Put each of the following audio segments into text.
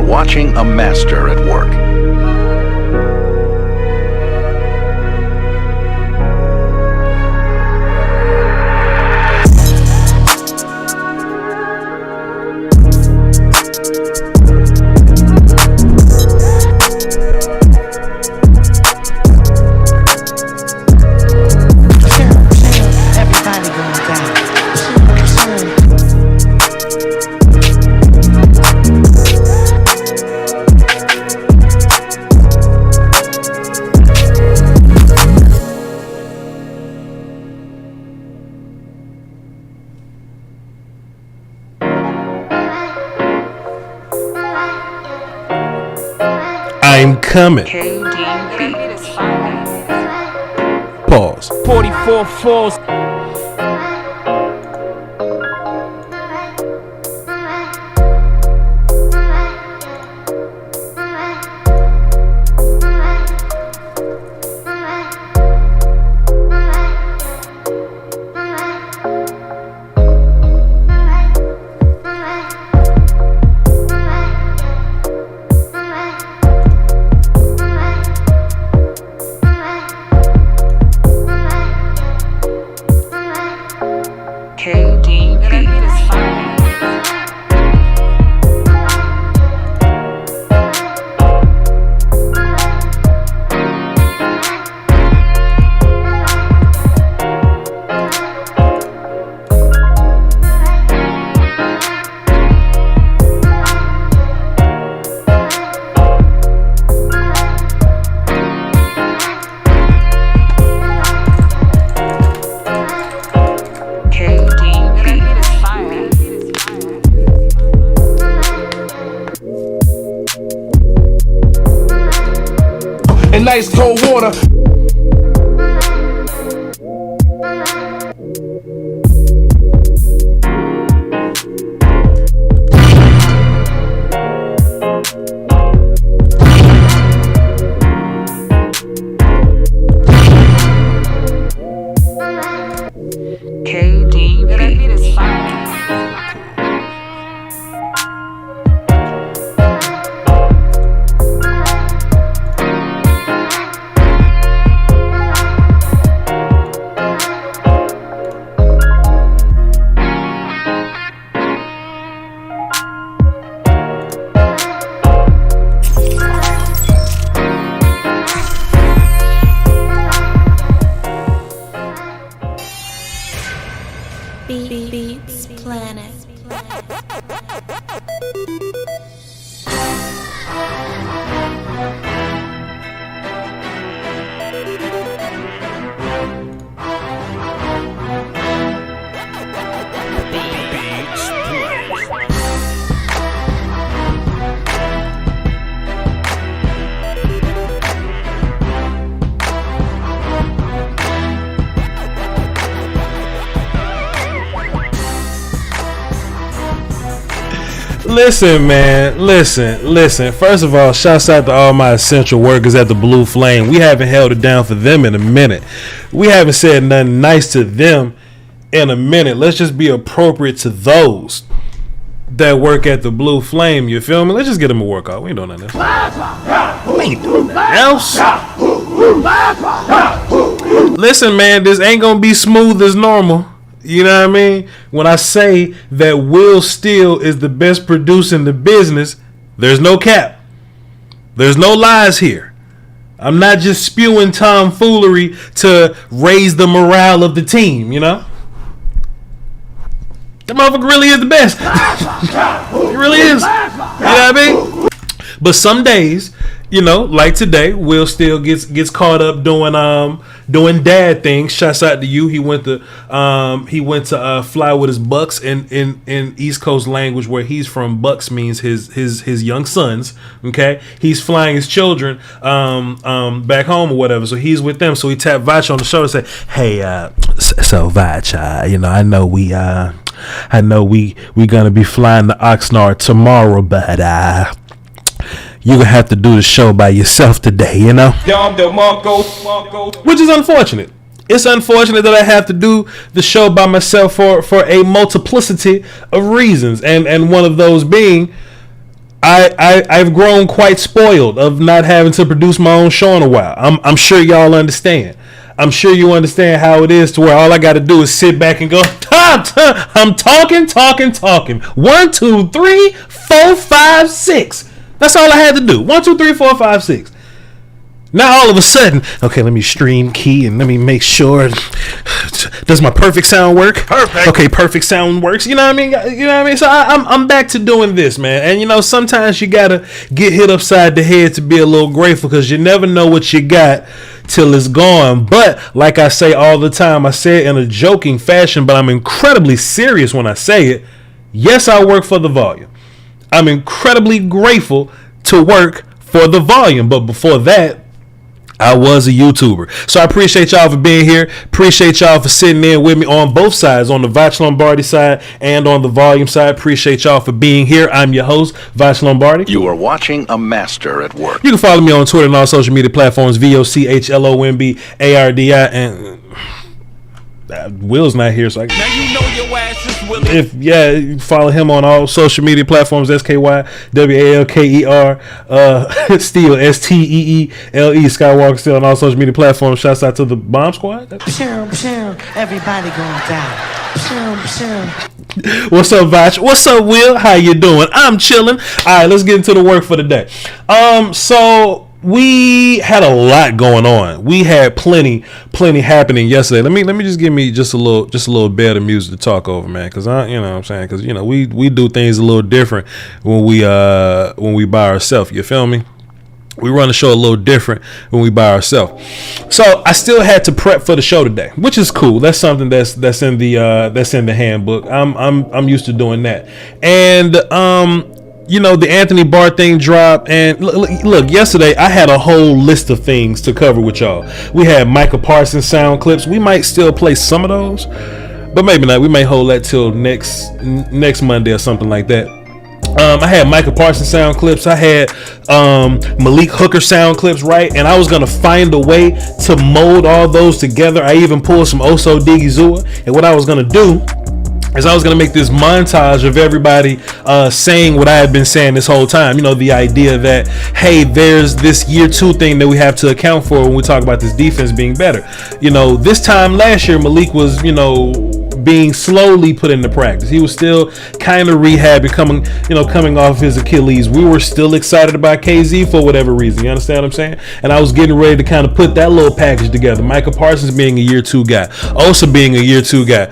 Watching a master at work. I'm coming. Pause. 44 falls. And nice cold water. Listen, man. Listen. First of all, shouts out to all my essential workers at the Blue Flame. We haven't held it down for them in a minute. We haven't said nothing nice to them in a minute. Let's just be appropriate to those that work at the Blue Flame. You feel me? Let's just get them a workout. We ain't doing nothing else. We ain't doing nothing else. Listen, man. This ain't gonna be smooth as normal. You know what I mean? When I say that Will Steele is the best producer in the business, there's no cap. There's no lies here. I'm not just spewing tomfoolery to raise the morale of the team, you know? That motherfucker really is the best. He really is. You know what I mean? But some days, you know, like today, Will Steele gets caught up doing dad things. Shouts out to you. He went to fly with his bucks in East Coast language, where he's from. Bucks means his young sons. Okay, he's flying his children back home or whatever. So he's with them. So he tapped Voch on the shoulder and said, "Hey, so Voch, you know, I know we gonna be flying the Oxnard tomorrow, but you're gonna have to do the show by yourself today, you know?" Which is unfortunate. It's unfortunate that I have to do the show by myself for a multiplicity of reasons. And one of those being I've grown quite spoiled of not having to produce my own show in a while. I'm sure y'all understand. I'm sure you understand how it is to where all I got to do is sit back and go, I'm talking. 1, 2, 3, 4, 5, 6. That's all I had to do. 1, 2, 3, 4, 5, 6. Now all of a sudden, okay, let me stream key and let me make sure. Does my perfect sound work? Perfect. Okay, perfect sound works. You know what I mean? You know what I mean? So I'm back to doing this, man. And you know, sometimes you gotta get hit upside the head to be a little grateful, because you never know what you got till it's gone. But like I say all the time, I say it in a joking fashion, but I'm incredibly serious when I say it. Yes, I work for the volume. I'm incredibly grateful to work for the volume. But before that, I was a YouTuber. So I appreciate y'all for being here. Appreciate y'all for sitting in with me on both sides, on the Voch Lombardi side and on the volume side. Appreciate y'all for being here. I'm your host, Voch Lombardi. You are watching a master at work. You can follow me on Twitter and all social media platforms, VOCHLOMBARDI. And Will's not here, so I now you know your ass is Willie. you follow him on all social media platforms, SKYWALKER, Steele, STEELE, Skywalker Steele on all social media platforms. Shouts out to the Bomb Squad. Everybody gonna die. What's up, Voch? What's up, Will? How you doing? I'm chilling. All right, let's get into the work for the day. So we had a lot going on. We had plenty happening yesterday. Let me just give me just a little bit of music to talk over, man. Cause you know what I'm saying? Cause you know we do things a little different when we by ourselves. You feel me? We run the show a little different when we by ourselves. So I still had to prep for the show today, which is cool. That's something that's in the handbook. I'm used to doing that. And you know, the Anthony Barr thing dropped, and look, yesterday I had a whole list of things to cover with y'all. We had Micah Parsons sound clips. We might still play some of those, but maybe not. We may hold that till next Monday or something like that. I had Micah Parsons sound clips. I had Malik Hooker sound clips, right? And I was gonna find a way to mold all those together. I even pulled some Oso Digizua, and what I was gonna do is I was going to make this montage of everybody saying what I had been saying this whole time. You know, the idea that, hey, there's this year 2 thing that we have to account for when we talk about this defense being better. You know, this time last year, Malik was, you know, being slowly put into practice. He was still kind of rehabbing, coming off his Achilles. We were still excited about KZ for whatever reason. You understand what I'm saying? And I was getting ready to kind of put that little package together. Micah Parsons being a year 2 guy. Osa being a year 2 guy.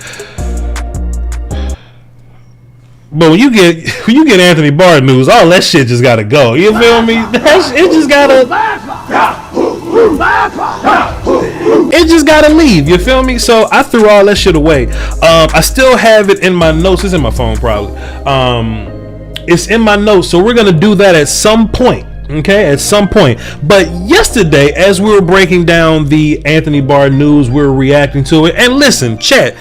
But when you get Anthony Barr news, all that shit just gotta go. You feel me? It just gotta leave. You feel me? So I threw all that shit away. I still have it in my notes. It's in my phone probably. It's in my notes. So we're gonna do that at some point. Okay, at some point. But yesterday, as we were breaking down the Anthony Barr news, we were reacting to it. And listen, chat.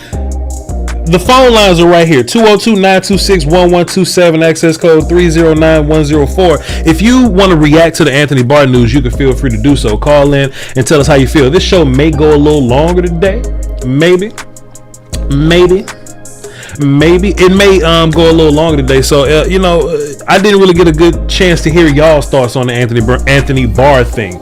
The phone lines are right here. 202-926-1127, access code 309104. If you want to react to the Anthony Barr news, you can feel free to do so. Call in and tell us how you feel. This show may go a little longer today. Maybe. It may go a little longer today. So, I didn't really get a good chance to hear y'all's thoughts on the Anthony Barr thing.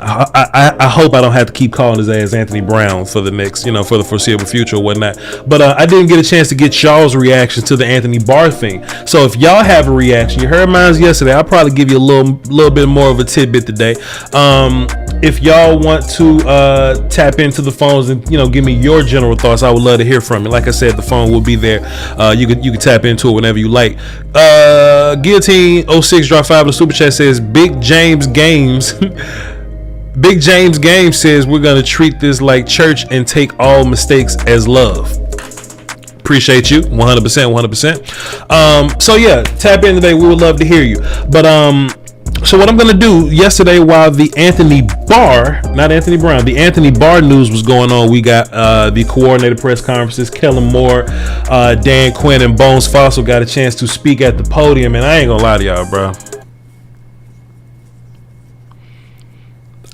I hope I don't have to keep calling his ass Anthony Brown for the next, for the foreseeable future or whatnot. But I didn't get a chance to get y'all's reactions to the Anthony Barr thing. So if y'all have a reaction, you heard mine yesterday, I'll probably give you a little bit more of a tidbit today. If y'all want to tap into the phones and give me your general thoughts, I would love to hear from you. Like I said, the phone will be there. You can tap into it whenever you like. Guillotine 06 drop 5 in the super chat says Big James Games. Big James Games says we're gonna treat this like church and take all mistakes as love. Appreciate you 100%. So yeah, tap in today. We would love to hear you. But so what I'm gonna do yesterday, while the Anthony Barr, not Anthony Brown, the Anthony Barr news was going on, we got the coordinated press conferences. Kellen Moore, Dan Quinn, and Bones Fossil got a chance to speak at the podium, and I ain't gonna lie to y'all, bro.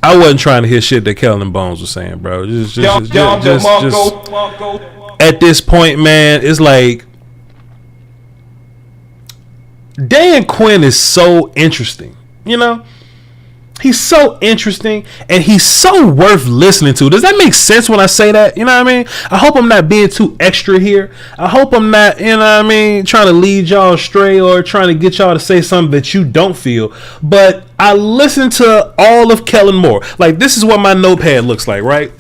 I wasn't trying to hear shit that Kellen and Bones was saying, bro. Just at this point, man, it's like Dan Quinn is so interesting, He's so interesting and he's so worth listening to. Does that make sense when I say that? You know what I mean? I hope I'm not being too extra here. I hope I'm not, trying to lead y'all astray or trying to get y'all to say something that you don't feel. But I listened to all of Kellen Moore. Like, this is what my notepad looks like, right?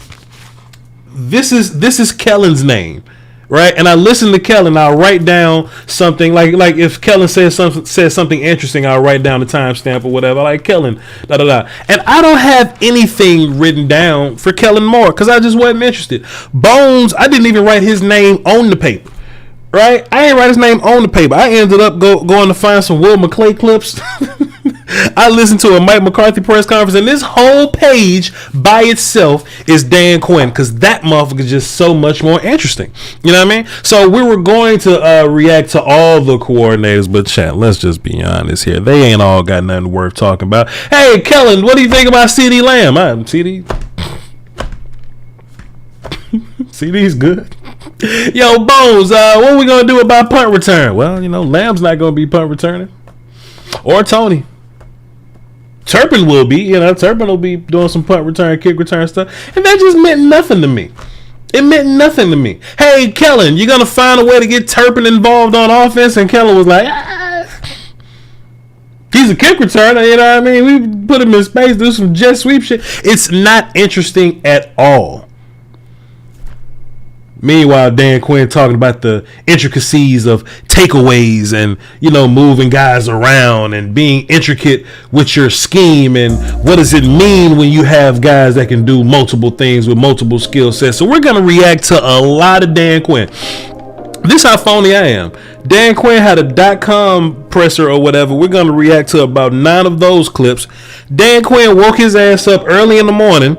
This is Kellen's name. Right, and I listen to Kellen. I'll write down something like if Kellen says something interesting, I'll write down the timestamp or whatever. Like Kellen, and I don't have anything written down for Kellen Moore because I just wasn't interested. Bones, I didn't even write his name on the paper. Right, I didn't write his name on the paper. I ended up going to find some Will McClay clips. I listened to a Mike McCarthy press conference, and this whole page by itself is Dan Quinn because that motherfucker is just so much more interesting. You know what I mean? So we were going to react to all the coordinators, but chat, let's just be honest here. They ain't all got nothing worth talking about. Hey, Kellen, what do you think about CeeDee Lamb? CeeDee? CeeDee's good. Yo, Bones, what are we going to do about punt return? Well, Lamb's not going to be punt returning. Or Tony. Turpin will be, Turpin will be doing some punt return, kick return stuff. And that just meant nothing to me. It meant nothing to me. Hey, Kellen, you're going to find a way to get Turpin involved on offense? And Kellen was like, he's a kick returner, you know what I mean? We put him in space, do some jet sweep shit. It's not interesting at all. Meanwhile, Dan Quinn talking about the intricacies of takeaways and, moving guys around and being intricate with your scheme and what does it mean when you have guys that can do multiple things with multiple skill sets. So we're going to react to a lot of Dan Quinn. This how phony I am. Dan Quinn had a .com presser or whatever. We're going to react to about 9 of those clips. Dan Quinn woke his ass up early in the morning,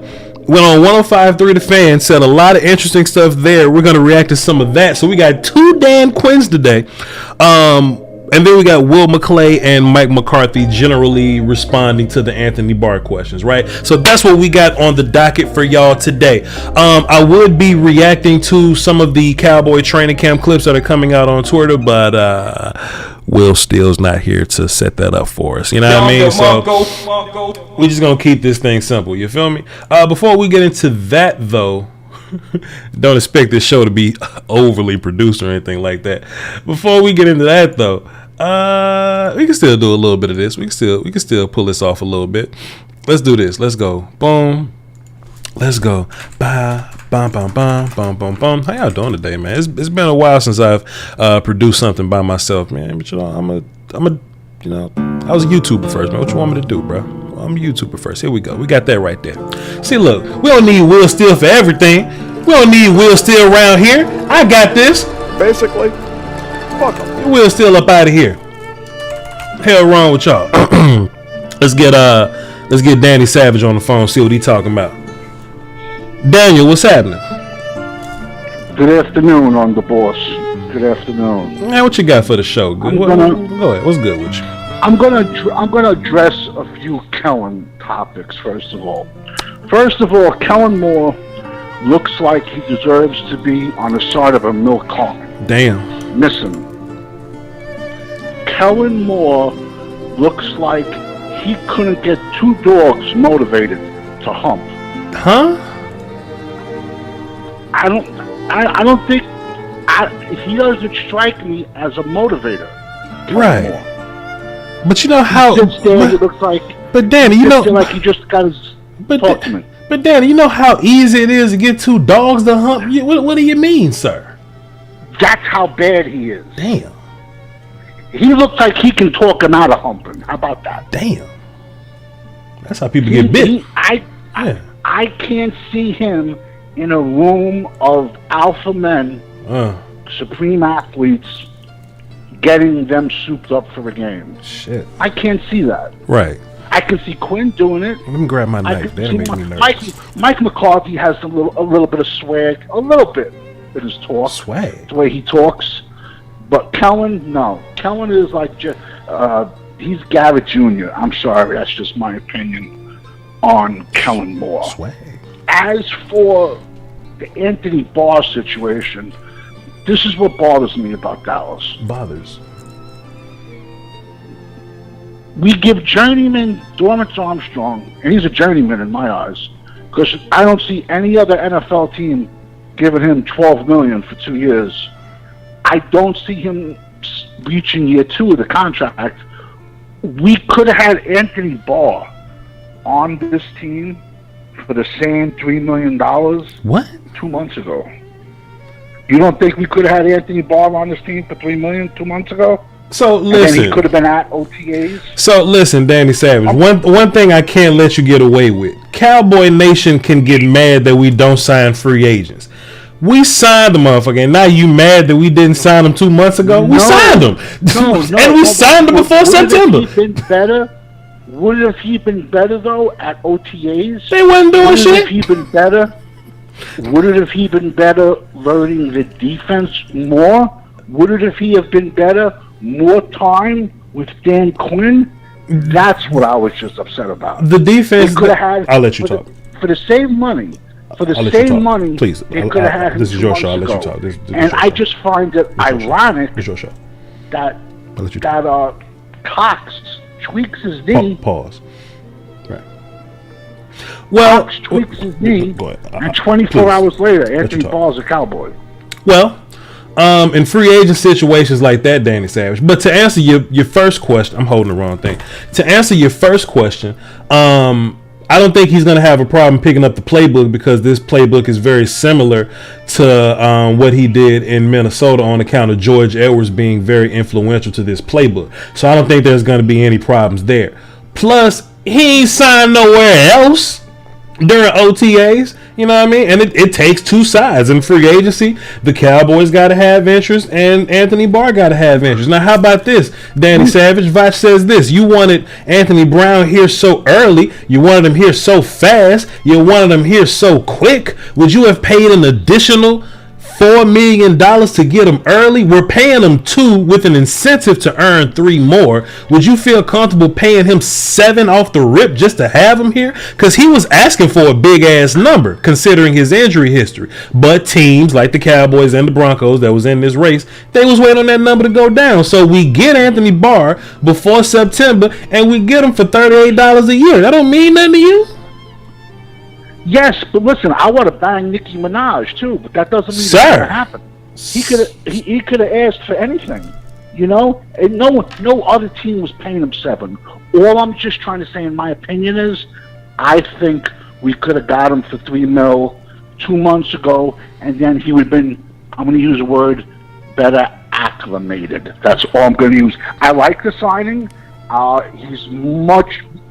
went on 105.3 The Fan, said a lot of interesting stuff there. We're going to react to some of that. So we got 2 Dan Quinns today. And then we got Will McClay and Mike McCarthy generally responding to the Anthony Barr questions, right? So that's what we got on the docket for y'all today. I would be reacting to some of the Cowboy training camp clips that are coming out on Twitter, but Will Steele's not here to set that up for us. You know what I mean? So we're just going to keep this thing simple. You feel me? Before we get into that, though, don't expect this show to be overly produced or anything like that. Before we get into that, though, we can still do a little bit of this. We can still pull this off a little bit. Let's do this. Let's go. Boom. Let's go. Bye. Bum, bum, bum, bum, bum, bum. How y'all doing today, man? It's been a while since I've produced something by myself, man. But I was a YouTuber first, man. What you want me to do, bro? I'm a YouTuber first. Here we go. We got that right there. See, look, we don't need Will Steele for everything. We don't need Will Steele around here. I got this. Basically, fuck him. Will Steele up out of here. Hell wrong with y'all. Let's get Danny Savage on the phone. See what he talking about. Daniel, what's happening? Good afternoon, on the boss. Good afternoon. Man, what you got for the show? Go ahead. What's good with you? I'm gonna address a few Kellen topics. First of all, Kellen Moore looks like he deserves to be on the side of a milk carton. Damn. Listen, Kellen Moore looks like he couldn't get two dogs motivated to hump. Huh? I don't think he doesn't strike me as a motivator. Right. But you know how he looks like. But Danny, you know, like he just got his talk to me. But Danny, you know how easy it is to get two dogs to hump. What do you mean, sir? That's how bad he is. Damn. He looks like he can talk him out of humping. How about that? Damn. That's how people get bit. I can't see him in a room of alpha men, supreme athletes, getting them souped up for a game. Shit. I can't see that. Right. I can see Quinn doing it. Let me grab my knife. That'll make me nervous. Mike McCarthy has a little bit of swag, a little bit in his talk. Swag. The way he talks. But Kellen, no. Kellen is like he's Garrett Jr. I'm sorry, that's just my opinion on Kellen Moore. Swag. As for the Anthony Barr situation, this is what bothers me about Dallas. Bothers. We give journeyman Dorrance Armstrong, and he's a journeyman in my eyes, because I don't see any other NFL team giving him $12 million for 2 years. I don't see him reaching year 2 of the contract. We could have had Anthony Barr on this team for the same $3 million. What? 2 months ago. You don't think we could have had Anthony Barr on this team for $3 million 2 months ago? So listen, and he could have been at OTAs. So listen, Danny Savage. One thing I can't let you get away with: Cowboy Nation can get mad that we don't sign free agents. We signed the motherfucker, and now you mad that we didn't sign him 2 months ago? We signed him, and we signed him before September. Would he been better? Would have he been better though at OTAs? They wasn't doing shit. Would he been better? Would it have he been better learning the defense more? Would it have he have been better more time with Dan Quinn? That's what I was just upset about. The defense. I'll let you for talk. For the same money. For the same money, please. They could have had him this is your show. I'll let you ago. talk. This and I just find it ironic it's your show. that I'll let you talk. Cox tweaks his knee. Pause. Right. Well, Cox tweaks his knee, go ahead. and 24 hours later, Anthony Barr's a Cowboy. Well, in free agent situations like that, Danny Savage. But to answer your first question, I'm holding the wrong thing. To answer your first question, I don't think he's going to have a problem picking up the playbook, because this playbook is very similar to what he did in Minnesota, on account of George Edwards being very influential to this playbook. So I don't think there's going to be any problems there. Plus, he ain't signed nowhere else during OTAs. You know what I mean? And it takes two sides in free agency. The Cowboys got to have interest, and Anthony Barr got to have interest. Now, how about this? Danny Savage, Voch says this: you wanted Anthony Brown here so early. You wanted him here so fast. You wanted him here so quick. Would you have paid an additional $4 million to get him early? We're paying him $2 with an incentive to earn $3 more. Would you feel comfortable paying him $7 off the rip just to have him here? Because he was asking for a big ass number considering his injury history. But teams like the Cowboys and the Broncos that was in this race, they was waiting on that number to go down. So we get Anthony Barr before September, and we get him for $38 a year. That don't mean nothing to you? Yes, but listen, I want to bang Nicki Minaj too, but that doesn't mean it's going to happen. He could have asked for anything, you know. And no other team was paying him $7. All I'm just trying to say, in my opinion, is I think we could have got him for $3 million 2 months ago, and then he would have been, I'm going to use the word, better acclimated. That's all I'm going to use. I like the signing.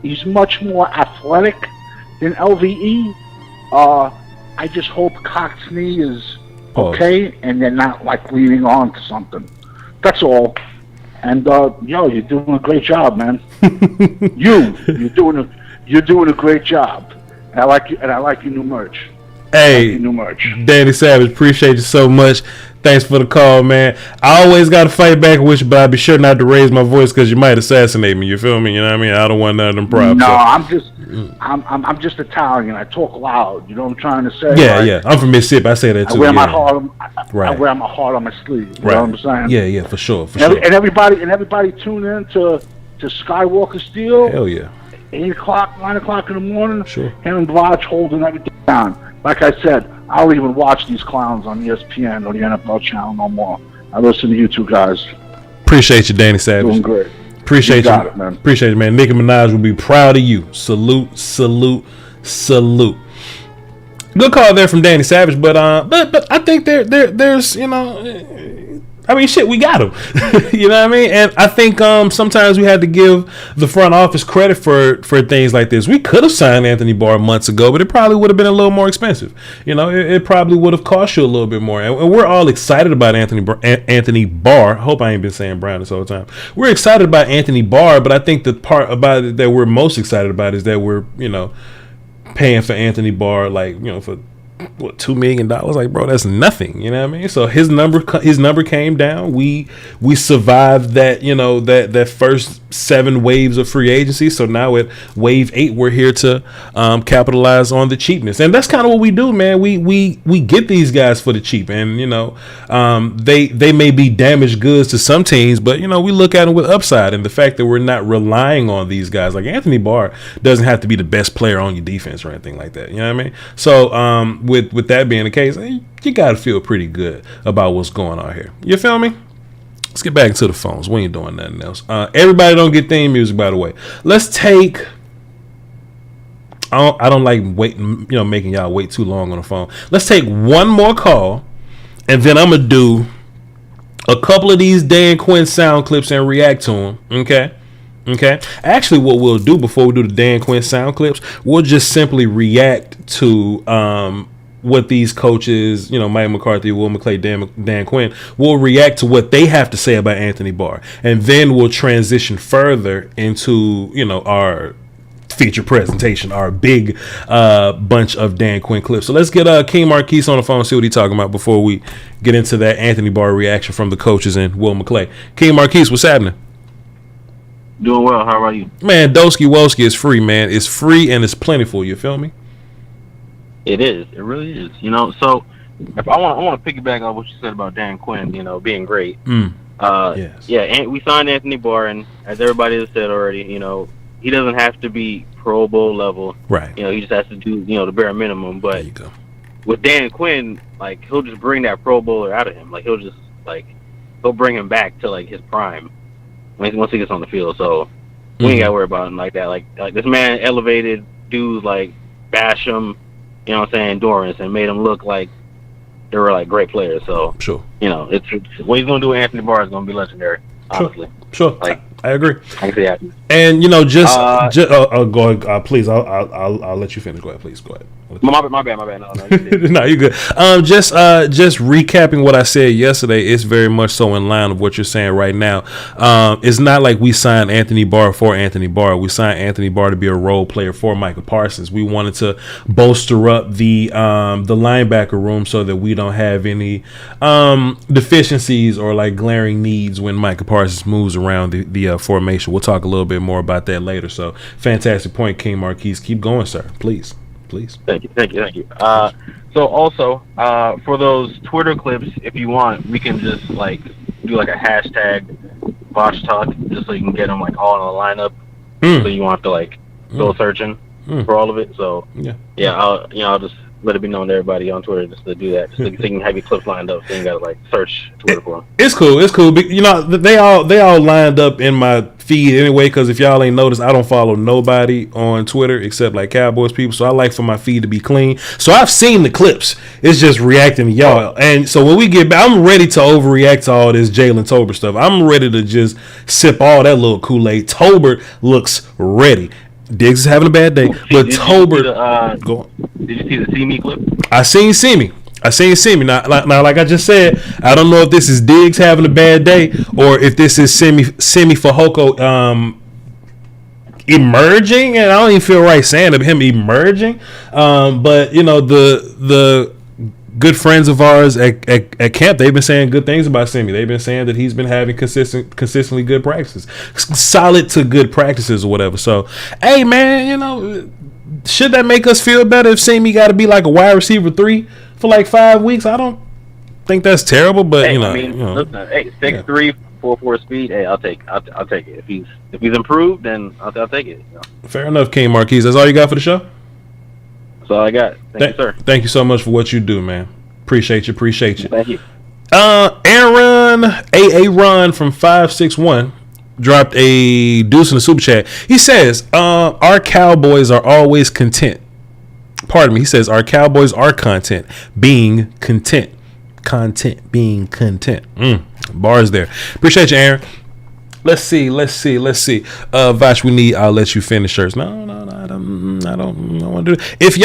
He's much more athletic than LVE. I just hope Coxney is okay, and they're not like leaning on to something. That's all. And you're doing a great job, man. you're doing a great job. And I like you, and I like your new merch. Hey, new merch. Danny Savage, appreciate you so much. Thanks for the call, man. I always got to fight back with you, but I'll be sure not to raise my voice because you might assassinate me. You feel me? You know what I mean? I don't want none of them problems. No, I'm just Italian. I talk loud. You know what I'm trying to say? Yeah, yeah. I'm from Mississippi. I say that too. I wear my heart on my sleeve. You know what I'm saying? Yeah, for sure. And everybody tune in to Skywalker Steele. Hell yeah. 8 o'clock, 9 o'clock in the morning. Sure. Him and Voch holding everything down. Like I said, I don't even watch these clowns on ESPN or the NFL channel no more. I listen to you two guys. Appreciate you, Danny Savage. Doing great. Appreciate you. It, man. Appreciate you, man. Nicki Minaj will be proud of you. Salute, salute, salute. Good call there from Danny Savage, but I think there's I mean, shit, we got him. You know what I mean? And I think sometimes we had to give the front office credit for things like this. We could have signed Anthony Barr months ago, but it probably would have been a little more expensive. You know, it probably would have cost you a little bit more. And we're all excited about Anthony Barr. I hope I ain't been saying Brown this whole time. We're excited about Anthony Barr, but I think the part about it that we're most excited about is that we're, paying for Anthony Barr, for $2 million. Like, bro, that's nothing. You know what I mean? So his number came down. We survived that, that first 7 waves of free agency. So now at wave 8, we're here to capitalize on the cheapness. And that's kind of what we do, man. We get these guys for the cheap. And, they may be damaged goods to some teams, but, we look at them with upside. And the fact that we're not relying on these guys, like Anthony Barr doesn't have to be the best player on your defense or anything like that. You know what I mean? So, with that being the case, you got to feel pretty good about what's going on here. You feel me? Let's get back into the phones. We ain't doing nothing else. Everybody don't get theme music, by the way. Let's take... I don't like waiting, making y'all wait too long on the phone. Let's take one more call, and then I'm going to do a couple of these Dan Quinn sound clips and react to them. Okay. Actually, what we'll do before we do the Dan Quinn sound clips, we'll just simply react to what these coaches, Mike McCarthy, Will McClay, Dan Quinn, will react to what they have to say about Anthony Barr. And then we'll transition further into, our feature presentation, our big bunch of Dan Quinn clips. So let's get King Marquise on the phone and see what he's talking about before we get into that Anthony Barr reaction from the coaches and Will McClay. King Marquise, what's happening? Doing well. How are you? Man, Doski Woski is free, man. It's free and it's plentiful. You feel me? It is. It really is. So if I want to piggyback on what you said about Dan Quinn, being great. Yes. Yeah, and we signed Anthony Barr, and as everybody has said already, he doesn't have to be Pro Bowl level. Right. He just has to do, the bare minimum. But there you go. With Dan Quinn, he'll just bring that Pro Bowler out of him. He'll bring him back to his prime once he gets on the field. So we ain't gotta worry about him like that. Like this man elevated dudes like Basham, Dorrance, and made them look like they were great players. So sure, it's what he's gonna do with Anthony Barr is gonna be legendary. Honestly, sure. I agree. I can see that. And go ahead, please. I'll let you finish. Go ahead, please. Go ahead. My bad. No, no, you're good. Just recapping what I said yesterday. It's very much so in line with what you're saying right now. It's not like we signed Anthony Barr for Anthony Barr. We signed Anthony Barr to be a role player for Micah Parsons. We wanted to bolster up the linebacker room so that we don't have any deficiencies or glaring needs when Micah Parsons moves around the formation. We'll talk a little bit more about that later. So fantastic point, King Marquise. Keep going, sir. Please. Thank you. So also, for those Twitter clips, if you want, we can just do a hashtag Voch Talk, just so you can get them all in the lineup. So you won't have to go searching for all of it. So I'll just let it be known to everybody on Twitter just to do that, just so you can have your clips lined up, so you gotta like search Twitter for them. It's cool. You know, they all lined up in my feed anyway. Because if y'all ain't noticed, I don't follow nobody on Twitter except like Cowboys people. So I like for my feed to be clean. So I've seen the clips. It's just reacting to y'all. And so when we get back, I'm ready to overreact to all this Jalen Tolbert stuff. I'm ready to just sip all that little Kool-Aid. Tolbert looks ready. Diggs is having a bad day, but Tolbert. Did you see the See Me clip? I seen See Me. Now, like I just said, I don't know if this is Diggs having a bad day or if this is Semi Fehoko emerging, and I don't even feel right saying of him emerging. But you know, the good friends of ours at camp, they've been saying good things about Semi. They've been saying that he's been having consistently good practices, solid to good practices or whatever. So, hey man, you know, should that make us feel better if Semi got to be like a wide receiver 3 for like 5 weeks? I don't think that's terrible, but hey, you know, listen, hey, 6'3", 4.4 speed. Hey, I'll take it. If he's improved, then I'll take it. You know? Fair enough, King Marquise. That's all you got for the show? That's all I got. Thank you, sir. Thank you so much for what you do, man. Appreciate you. Thank you. Aaron Ron from 561 dropped a deuce in the super chat. He says, our Cowboys are always content. Pardon me. He says, our Cowboys are content, being content. Content, being content. Bars there. Appreciate you, Aaron. Let's see. Voch, I'll let you finish shirts. No, I don't want to do it. If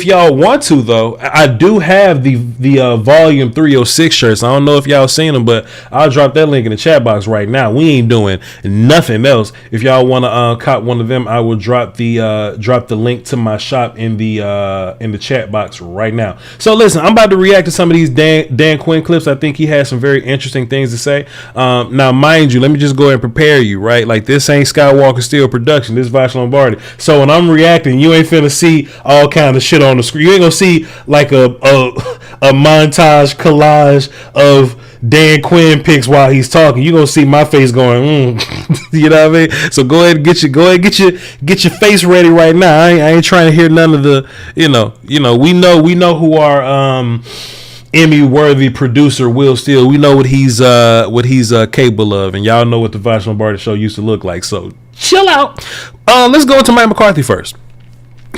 y'all want to though, I do have the volume 306 shirts. I don't know if y'all seen them, but I'll drop that link in the chat box right now. We ain't doing nothing else. If y'all want to cop one of them, I will drop the link to my shop in the chat box right now. So listen, I'm about to react to some of these Dan Quinn clips. I think he has some very interesting things to say. Now, mind you, let me just go ahead and prepare you, right? Like, this ain't Skywalker Steele production. This is Voch Lombardi. So when I'm reacting, you ain't finna see all kind of shit on the screen. You ain't gonna see like a montage collage of Dan Quinn picks while he's talking. You gonna see my face going, you know what I mean? So go ahead and get your face ready right now. I ain't trying to hear none of the, you know, we know who our Emmy-worthy producer Will Steele. We know what he's capable of, and y'all know what the Voch Lombardi show used to look like. So chill out. Let's go into Mike McCarthy first.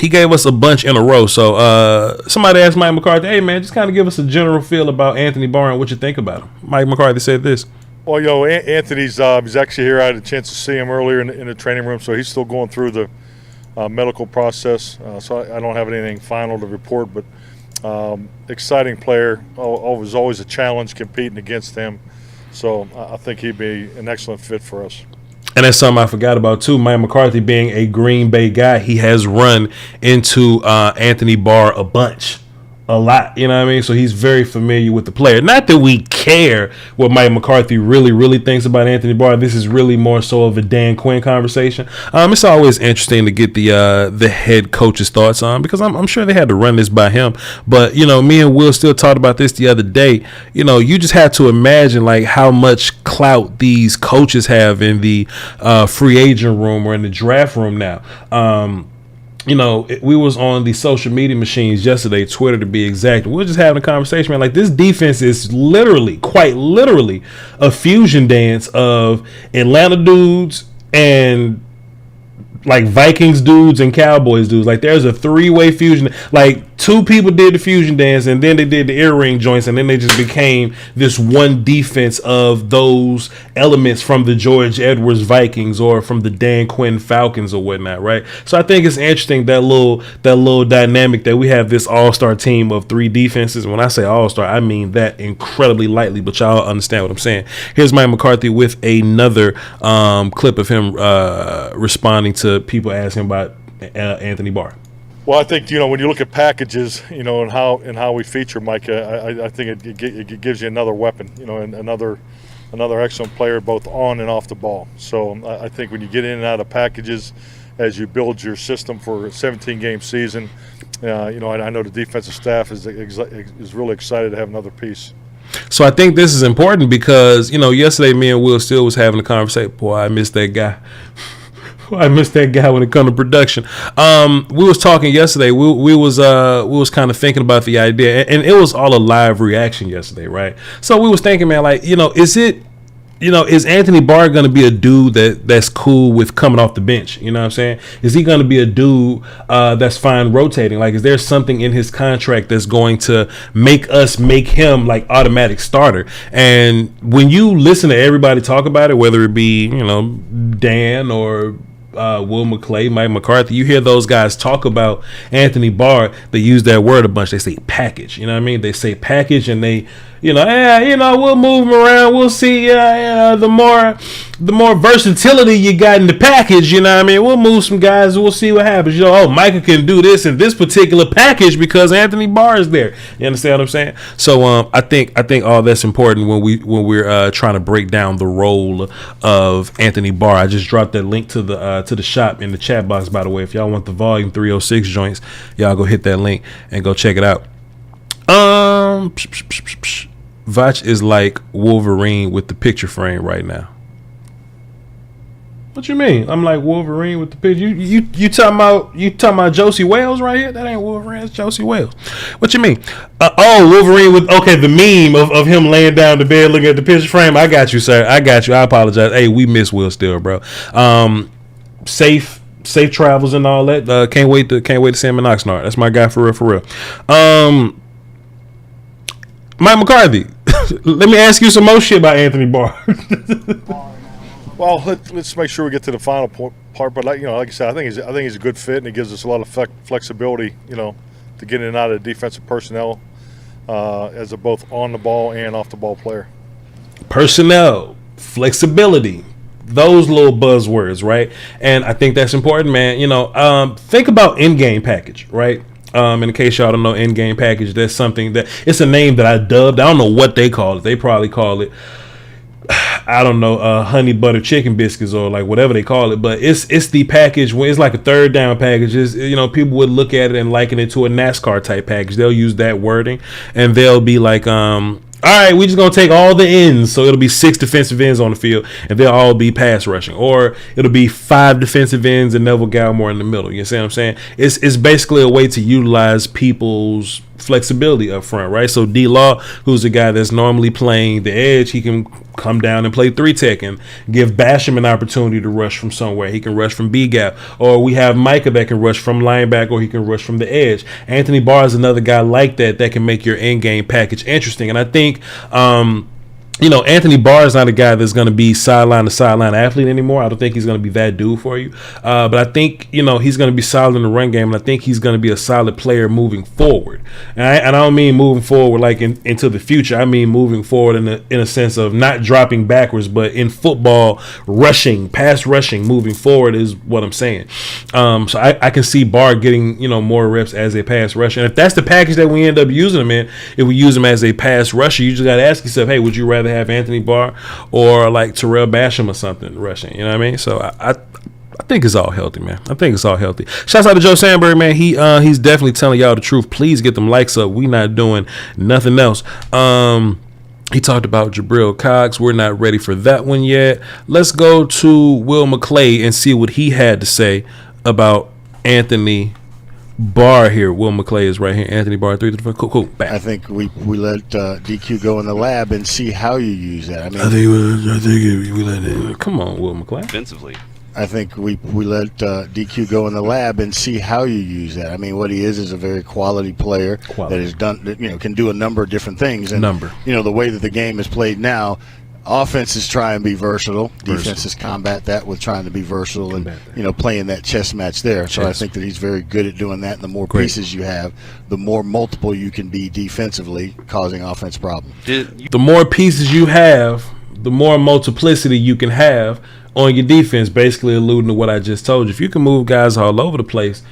He gave us a bunch in a row. So somebody asked Mike McCarthy, "Hey man, just kind of give us a general feel about Anthony Barr and what you think about him." Mike McCarthy said this. Well, Anthony's he's actually here. I had a chance to see him earlier in the training room, so he's still going through the medical process. So I don't have anything final to report, but. Exciting player. Always a challenge competing against him. So I think he'd be an excellent fit for us. And that's something I forgot about too. Mike McCarthy being a Green Bay guy, he has run into Anthony Barr a lot, you know what I mean? So he's very familiar with the player. Not that we care what Mike McCarthy really thinks about Anthony Barr. This is really more so of a Dan Quinn conversation. It's always interesting to get the head coach's thoughts on, because I'm sure they had to run this by him. But, you know, me and Will still talked about this the other day. You know, you just have to imagine like how much clout these coaches have in the free agent room or in the draft room now. You know, we was on the social media machines yesterday, Twitter to be exact. We were just having a conversation, man. Like, this defense is quite literally, a fusion dance of Atlanta dudes and like Vikings dudes and Cowboys dudes. Like, there's a 3-way fusion. Like, 2 people did the fusion dance, and then they did the earring joints, and then they just became this one defense of those elements from the George Edwards Vikings or from the Dan Quinn Falcons or whatnot, right? So I think it's interesting, that little dynamic that we have this all-star team of 3 defenses. When I say all-star, I mean that incredibly lightly, but y'all understand what I'm saying. Here's Mike McCarthy with another clip of him responding to people asking about Anthony Barr. Well, I think, you know, when you look at packages, you know, and how we feature Micah, I think it gives you another weapon, you know, and another excellent player both on and off the ball. So I think when you get in and out of packages, as you build your system for a 17-game season, you know, I know the defensive staff is really excited to have another piece. So I think this is important because, you know, yesterday me and Will Steele was having a conversation. Boy, I miss that guy. I missed that guy when it comes to production. We was talking yesterday. We was kind of thinking about the idea, and it was all a live reaction yesterday, right? So we was thinking, man, like, is Anthony Barr going to be a dude that's cool with coming off the bench? You know what I'm saying? Is he going to be a dude that's fine rotating? Like, is there something in his contract that's going to make him like automatic starter? And when you listen to everybody talk about it, whether it be, Dan or Will McClay, Mike McCarthy, you hear those guys talk about Anthony Barr. They use that word a bunch. They say package. You know what I mean? They say package, and they, we'll move him around. We'll see. The more versatility you got in the package, you know what I mean? We'll move some guys. We'll see what happens. Micah can do this in this particular package because Anthony Barr is there. You understand what I'm saying? So I think all that's important when we're trying to break down the role of Anthony Barr. I just dropped that link to the shop in the chat box, by the way. If y'all want the volume 306 joints, y'all go hit that link and go check it out. Voch is like Wolverine with the picture frame right now. What you mean? I'm like Wolverine with the picture. You talking about Josie Wales right here? That ain't Wolverine. It's Josie Wales. What you mean? Wolverine with the meme of him laying down the bed looking at the picture frame. I got you, sir. I got you. I apologize. Hey, we miss Will Steele, bro. Safe travels and all that. Can't wait to see him in Oxnard. That's my guy for real. Mike McCarthy, let me ask you some more shit about Anthony Barr. Well, let's make sure we get to the final part. But like I said, I think he's a good fit, and it gives us a lot of flexibility, to get in and out of the defensive personnel as a both on the ball and off the ball player. Personnel, flexibility, those little buzzwords, right? And I think that's important, man. Think about in-game package, right? In case y'all don't know, in-game package, that's something that it's a name that I dubbed. I don't know what they call it. They probably call it, I don't know, honey butter chicken biscuits or like whatever they call it. But it's the package when it's like a third down package. It's, people would look at it and liken it to a NASCAR type package. They'll use that wording and they'll be like, all right, we're just going to take all the ends. So it'll be 6 defensive ends on the field, and they'll all be pass rushing. Or it'll be 5 defensive ends and Neville Gallimore in the middle. You see what I'm saying? It's basically a way to utilize people's flexibility up front, right? So D-Law, who's a guy that's normally playing the edge, he can come down and play 3-tech and give Basham an opportunity to rush from somewhere. He can rush from B-gap. Or we have Micah that can rush from linebacker, or he can rush from the edge. Anthony Barr is another guy like that can make your in-game package interesting. And I think Anthony Barr is not a guy that's going to be sideline to sideline athlete anymore. I don't think he's going to be that dude for you. But I think, he's going to be solid in the run game, and I think he's going to be a solid player moving forward. And I don't mean moving forward like into the future. I mean moving forward in a sense of not dropping backwards, but in football, pass rushing, moving forward is what I'm saying. So I can see Barr getting, more reps as a pass rusher. And if that's the package that we end up using him in, if we use him as a pass rusher, you just got to ask yourself, hey, would you rather have Anthony Barr or like Terrell Basham or something rushing? You know what I mean? So I think it's all healthy, man. I think it's all healthy. Shouts out to Joe Sandberg, man. He's definitely telling y'all the truth. Please get them likes up. We not doing nothing else. He talked about Jabril Cox. We're not ready for that one yet. Let's go to Will McClay and see what he had to say about Anthony Barr here. Will McClay is right here. Anthony Barr, 3-4. Cool. Back. I think we let DQ go in the lab and see how you use that. I think we let it. Come on, Will McClay. Defensively. I think we let DQ go in the lab and see how you use that. I mean, what he is a very quality player that has done, can do a number of different things. And the way that the game is played now, offenses try and be versatile. Defenses combat that with trying to be versatile and playing that chess match there. So I think that he's very good at doing that. And the more pieces you have, the more multiple you can be defensively, causing offense problems. The more pieces you have, the more multiplicity you can have on your defense, basically alluding to what I just told you. If you can move guys all over the place,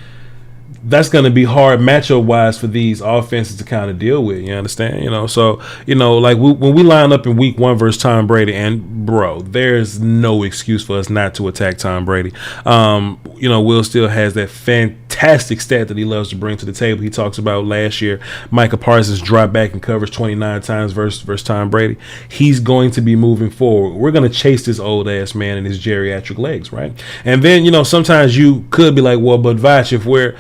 that's going to be hard matchup wise for these offenses to kind of deal with. You understand? So like when we line up in week 1 versus Tom Brady, and bro, there's no excuse for us not to attack Tom Brady. Will still has that fantastic fantastic stat that he loves to bring to the table. He talks about last year, Micah Parsons dropped back in coverage 29 times versus Tom Brady. He's going to be moving forward. We're going to chase this old ass man in his geriatric legs, right? And then, sometimes you could be like, well, but Voch, if we're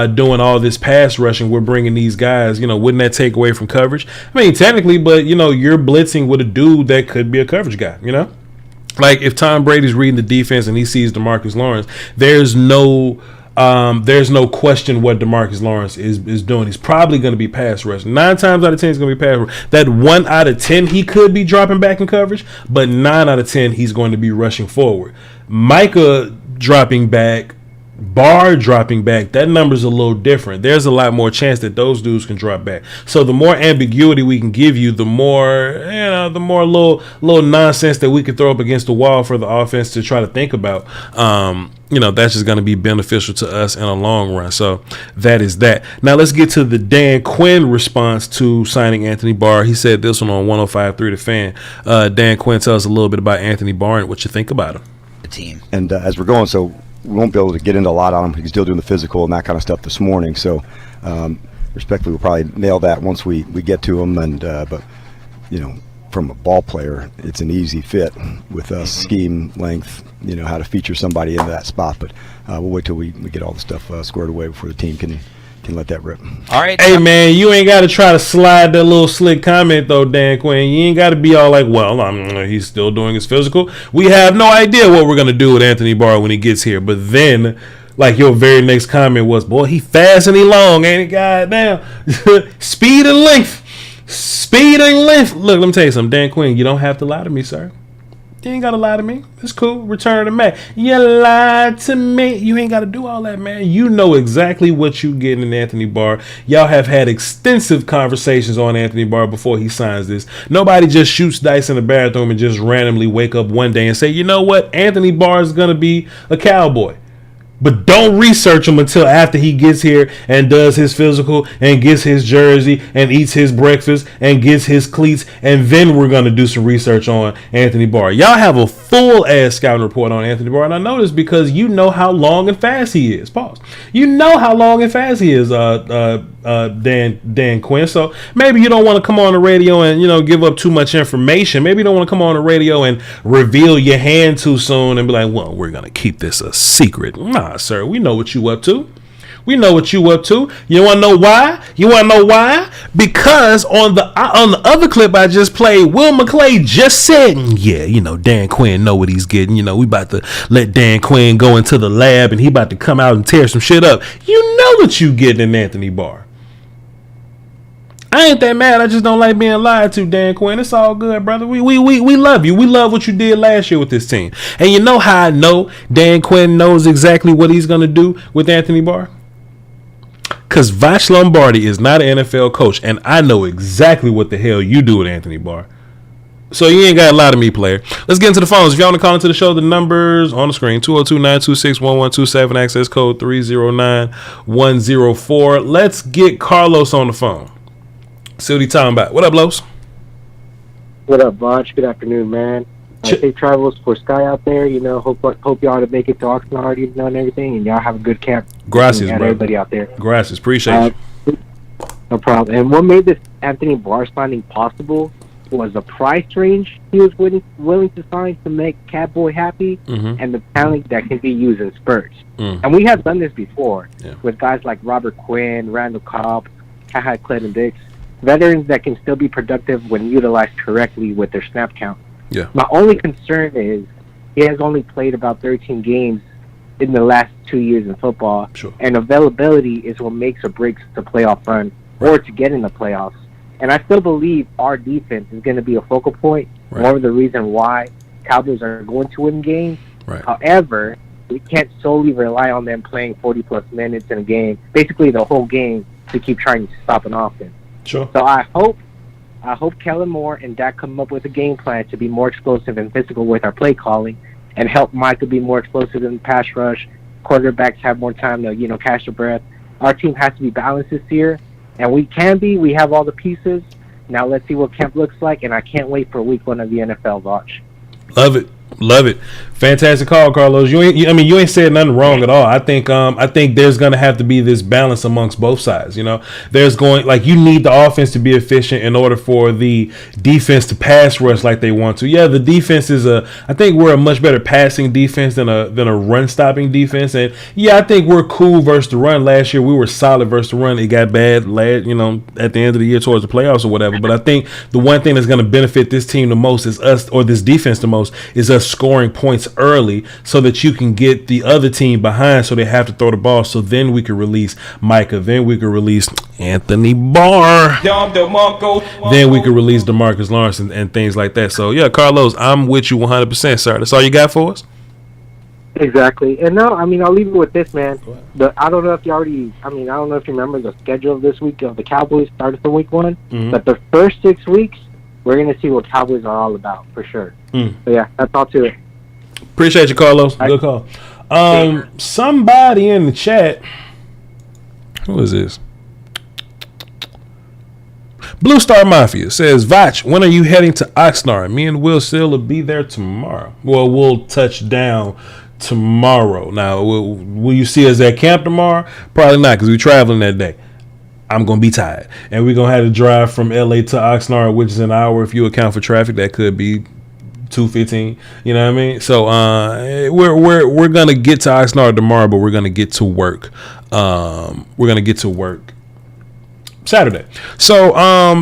doing all this pass rushing, we're bringing these guys, wouldn't that take away from coverage? I mean, technically, but, you're blitzing with a dude that could be a coverage guy, Like, if Tom Brady's reading the defense and he sees DeMarcus Lawrence, there's no question what DeMarcus Lawrence is doing. He's probably going to be pass rushing. 9 times out of 10, he's going to be pass rushing. That 1 out of 10, he could be dropping back in coverage, but 9 out of 10, he's going to be rushing forward. Micah dropping back, Barr dropping back, that number's a little different. There's a lot more chance that those dudes can drop back. So the more ambiguity we can give you, the more little nonsense that we can throw up against the wall for the offense to try to think about. That's just going to be beneficial to us in a long run. So that is that. Now let's get to the Dan Quinn response to signing Anthony Barr. He said this one on 105.3 The Fan. Dan Quinn, tell us a little bit about Anthony Barr and what you think about him. The team. And as we're going, so we won't be able to get into a lot on him. He's still doing the physical and that kind of stuff this morning. So respectfully, we'll probably nail that once we get to him. And but from a ball player, it's an easy fit with scheme, length, how to feature somebody into that spot. But we'll wait till we get all the stuff squared away before the team can let that rip. All right. Hey, man, you ain't got to try to slide that little slick comment, though, Dan Quinn. You ain't got to be all like, well, he's still doing his physical. We have no idea what we're going to do with Anthony Barr when he gets here. But then, like, your very next comment was, boy, he fast and he long, ain't he? Goddamn. Speed and length. Speed and length. Look, let me tell you something, Dan Quinn, you don't have to lie to me, sir. You ain't got to lie to me. It's cool. Return to Mac. You lied to me. You ain't got to do all that, man. You know exactly what you getting in Anthony Barr. Y'all have had extensive conversations on Anthony Barr before he signs this. Nobody just shoots dice in the bathroom and just randomly wake up one day and say, you know what? Anthony Barr is going to be a Cowboy. But don't research him until after he gets here and does his physical and gets his jersey and eats his breakfast and gets his cleats, and then we're going to do some research on Anthony Barr. Y'all have a full-ass scouting report on Anthony Barr, and I know this because you know how long and fast he is. Pause. You know how long and fast he is, Dan Quinn. So maybe you don't want to come on the radio and, give up too much information. Maybe you don't want to come on the radio and reveal your hand too soon and be like, well, we're going to keep this a secret. Nah, sir, we know what you up to. We know what you up to. You want to know why? Because on the other clip I just played, Will McClay just said, yeah, Dan Quinn know what he's getting. We about to let Dan Quinn go into the lab and he about to come out and tear some shit up. You know what you getting in Anthony Barr. I ain't that mad. I just don't like being lied to, Dan Quinn. It's all good, brother. We love you. We love what you did last year with this team. And you know how I know Dan Quinn knows exactly what he's going to do with Anthony Barr? Because Voch Lombardi is not an NFL coach, and I know exactly what the hell you do with Anthony Barr. So you ain't got to lie to me, player. Let's get into the phones. If y'all want to call into the show, the numbers on the screen, 202-926-1127, access code 309104. Let's get Carlos on the phone. See what he's talking about. What up, Los? What up, Voch? Good afternoon, man. Safe travels for Sky out there. Hope y'all to make it to Oxnard, and everything, and y'all have a good camp. Gracias, bro. Everybody out there. Gracias. Appreciate you. No problem. And what made this Anthony Barr signing possible was the price range he was willing to sign to make Cowboy happy, and the talent that can be used in spurts. And we have done this before with guys like Robert Quinn, Randall Cobb, Cashapp, Clinton Dix. Veterans that can still be productive when utilized correctly with their snap count. Yeah. My only concern is he has only played about 13 games in the last 2 years in football, and availability is what makes or breaks the playoff run or to get in the playoffs. And I still believe our defense is going to be a focal point, more of the reason why Cowboys are going to win games. However, we can't solely rely on them playing 40-plus minutes in a game, basically the whole game, to keep trying to stop an offense. So I hope Kellen Moore and Dak come up with a game plan to be more explosive and physical with our play calling, and help Micah be more explosive in the pass rush. Quarterbacks have more time to catch their breath. Our team has to be balanced this year, and we can be. We have all the pieces. Now let's see what camp looks like, and I can't wait for week 1 of the NFL, Voch. Love it. Love it. Fantastic call, Carlos. You ain't said nothing wrong at all. I think there's gonna have to be this balance amongst both sides. You need the offense to be efficient in order for the defense to pass rush like they want to. Yeah, the defense is I think we're a much better passing defense than a run stopping defense. And yeah, I think we're cool versus the run. Last year we were solid versus the run. It got bad at the end of the year towards the playoffs or whatever. But I think the one thing that's gonna benefit this team the most is us, or this defense the most, is us scoring points early so that you can get the other team behind so they have to throw the ball. So then we could release Micah. Then we could release Anthony Barr. Then we could release DeMarcus Lawrence and things like that. So, yeah, Carlos, I'm with you 100%, sir. That's all you got for us? Exactly. And no, I'll leave it with this, man. I don't know if you remember the schedule of this week of the Cowboys started for week 1. Mm-hmm. But the first 6 weeks, we're going to see what Cowboys are all about for sure. So, yeah, that's all to it. Appreciate you, Carlos. Good call. Somebody in the chat. Who is this? Blue Star Mafia says, Voch, when are you heading to Oxnard? Me and Will Steele will be there tomorrow. Well, we'll touch down tomorrow. Now, will you see us at camp tomorrow? Probably not, because we're traveling that day. I'm going to be tired. And we're going to have to drive from LA to Oxnard, which is an hour. If you account for traffic, that could be 2:15. You know what I mean? So we're going to get to Oxnard tomorrow, but we're going to get to work. Saturday. So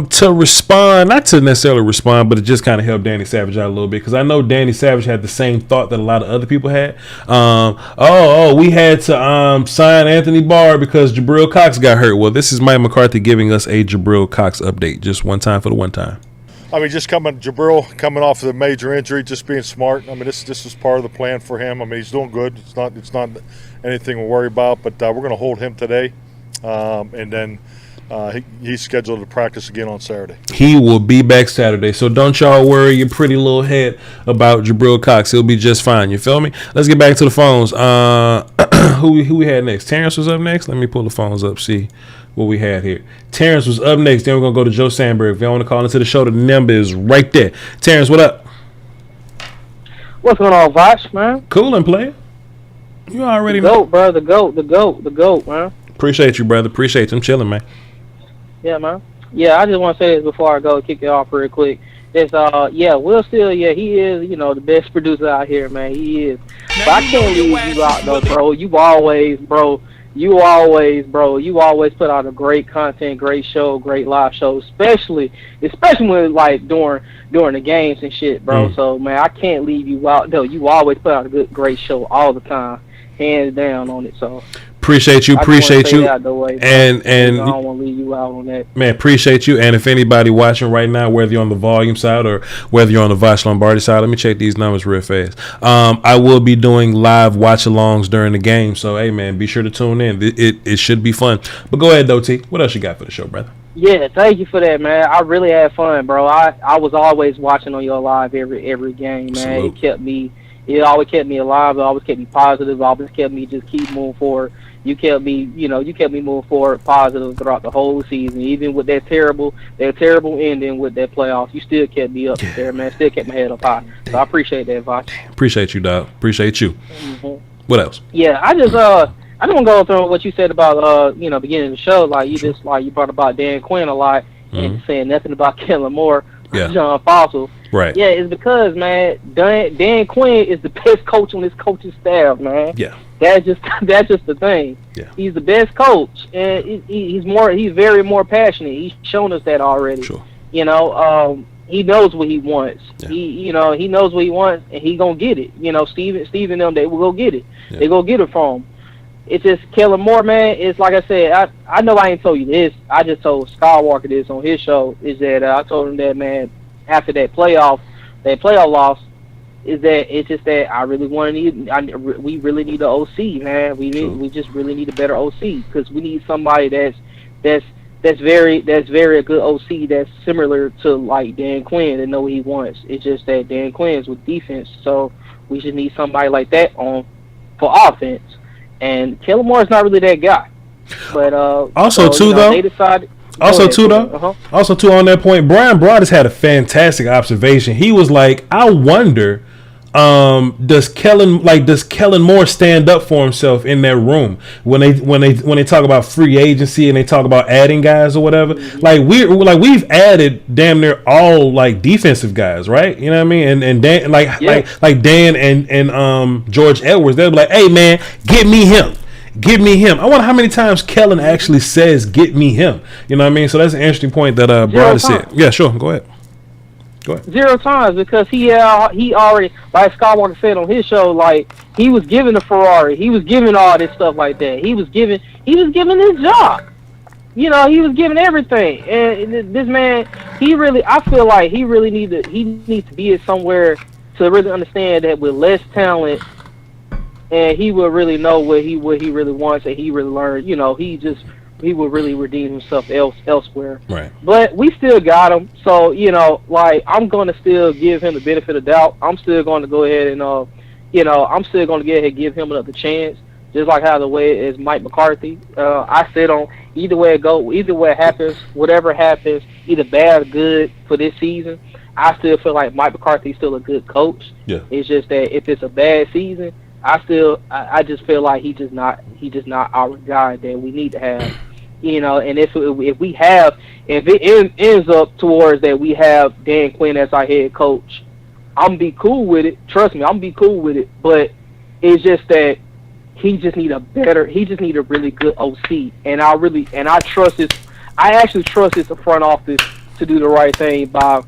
to respond, not to necessarily respond, but to just kind of help Danny Savage out a little bit, because I know Danny Savage had the same thought that a lot of other people had. We had to sign Anthony Barr because Jabril Cox got hurt. Well, this is Mike McCarthy giving us a Jabril Cox update. Just one time for the one time. Jabril coming off of the major injury, just being smart. This is part of the plan for him. He's doing good. It's not anything we'll worry about, but we're going to hold him today, and then he's scheduled to practice again on Saturday. He will be back Saturday, so don't y'all worry your pretty little head about Jabril Cox. He'll be just fine. You feel me? Let's get back to the phones. Who we had next? Terrence was up next. Let me pull the phones up, see what we had here. Terrence was up next. Then we're going to go to Joe Sandberg. If you want to call into the show, the number is right there. Terrence, what up? What's going on, Voch, man? Coolin', player. You already know. The GOAT, man. Appreciate you, brother. Appreciate you. I'm chilling, man. Yeah, man. Yeah, I just want to say this before I go kick it off real quick. It's Will Steele, he is, the best producer out here, man. He is. But I can't leave you out though, bro. You always put out a great content, great show, great live show, especially when like during the games and shit, bro. So man, I can't leave you out though. You always put out a great show all the time, hands down on it. So appreciate you, and I don't want to leave you out on that. Man, appreciate you. And if anybody watching right now, whether you're on the volume side or whether you're on the Voch Lombardi side, let me check these numbers real fast. I will be doing live watch-alongs during the game, so hey man, be sure to tune in. It should be fun. But go ahead though, T. What else you got for the show, brother? Yeah, thank you for that, man. I really had fun, bro. I was always watching on your live every game, man. Salute. It always kept me alive. It always kept me positive. It always kept me just keep moving forward. You kept me moving forward positive throughout the whole season. Even with that terrible ending with that playoffs, you still kept me up there, man. Still kept my head up high. So I appreciate that, Voch. Appreciate you, dog. Appreciate you. Mm-hmm. What else? Yeah, I don't want to go through what you said about beginning of the show. Like you brought about Dan Quinn a lot and saying nothing about Kellen Moore, John Fossil. Right. Yeah, it's because, man, Dan Quinn is the best coach on this coaching staff, man. Yeah. That's just the thing. Yeah. He's the best coach, and he's very more passionate. He's shown us that already. Sure. He knows what he wants. Yeah. He knows what he wants, and he gonna get it. Steve and them, they will go get it. Yeah. They go get it from him. It's just Kellen Moore, man. It's like I said. I know I ain't told you this. I just told Skywalker this on his show. Is that I told him that, man, after that playoff loss, is that it's just that we really need an OC, man. We just really need a better OC, because we need somebody that's very a good OC that's similar to like Dan Quinn and know what he wants. It's just that Dan Quinn's with defense, so we just need somebody like that for offense. And Kellen Moore is not really that guy. But also too on that point, Brian Broaddus had a fantastic observation. He was like, I wonder does Kellen Moore stand up for himself in that room when they talk about free agency and they talk about adding guys or whatever? Like we've added damn near all like defensive guys, right? You know what I mean? And Dan, like Dan and George Edwards, they'll be like, hey man, get me him. Give me him. I wonder how many times Kellen actually says, get me him. You know what I mean? So that's an interesting point that Brad said. Yeah, sure. Go ahead. 0 times, because he already, like Skywalker said on his show, like he was giving the Ferrari, he was giving all this stuff like that. He was giving his job. You know, he was giving everything. And this man, I feel like he needs to be at somewhere to really understand that with less talent, and he will really know what he really wants, and he really learned. You know, he will really redeem himself elsewhere. Right. But we still got him, so you know, like I'm going to still give him the benefit of doubt. I'm still going to go ahead and I'm still going to go ahead and give him another chance, just like how the way is Mike McCarthy. I said on either way it happens, whatever happens, either bad or good for this season, I still feel like Mike McCarthy's still a good coach. Yeah. It's just that if it's a bad season, I just feel like he's just not our guy that we need to have. You know, and if it ends up towards that we have Dan Quinn as our head coach, I'm be cool with it. Trust me, I'm be cool with it. But it's just that he just need a really good OC, and I trust this. I actually trust this front office to do the right thing by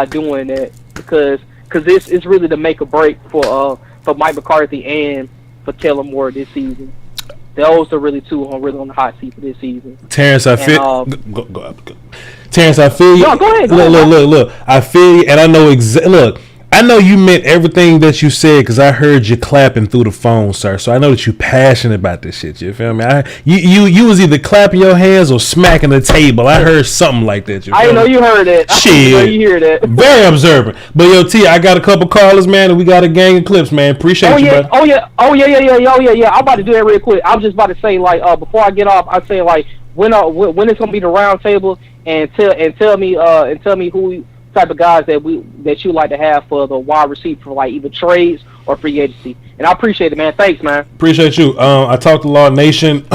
doing that, because this is really the make or break for Mike McCarthy and for Kellen Moore this season. Those are really two really on the hot seat for this season. Terrence, I feel. Terrence, I feel you. No, go ahead. Look. I feel you, and I know Look, I know you meant everything that you said, because I heard you clapping through the phone, sir. So I know that you passionate about this shit. You feel me? You was either clapping your hands or smacking the table. I heard something like that. I didn't know you heard that. Shit. I didn't know you hear that. Very observant. But yo, T, I got a couple callers, man, and we got a gang of clips, man. Appreciate you, brother. Oh yeah. I'm about to do that real quick. I was just about to say, like, before I get off, I'd say, like, when it's gonna be the round table, and tell me who type of guys that you like to have for the wide receiver, for like either trades or free agency. And I appreciate it, man. Thanks, man. Appreciate you. I talked to Law Nation.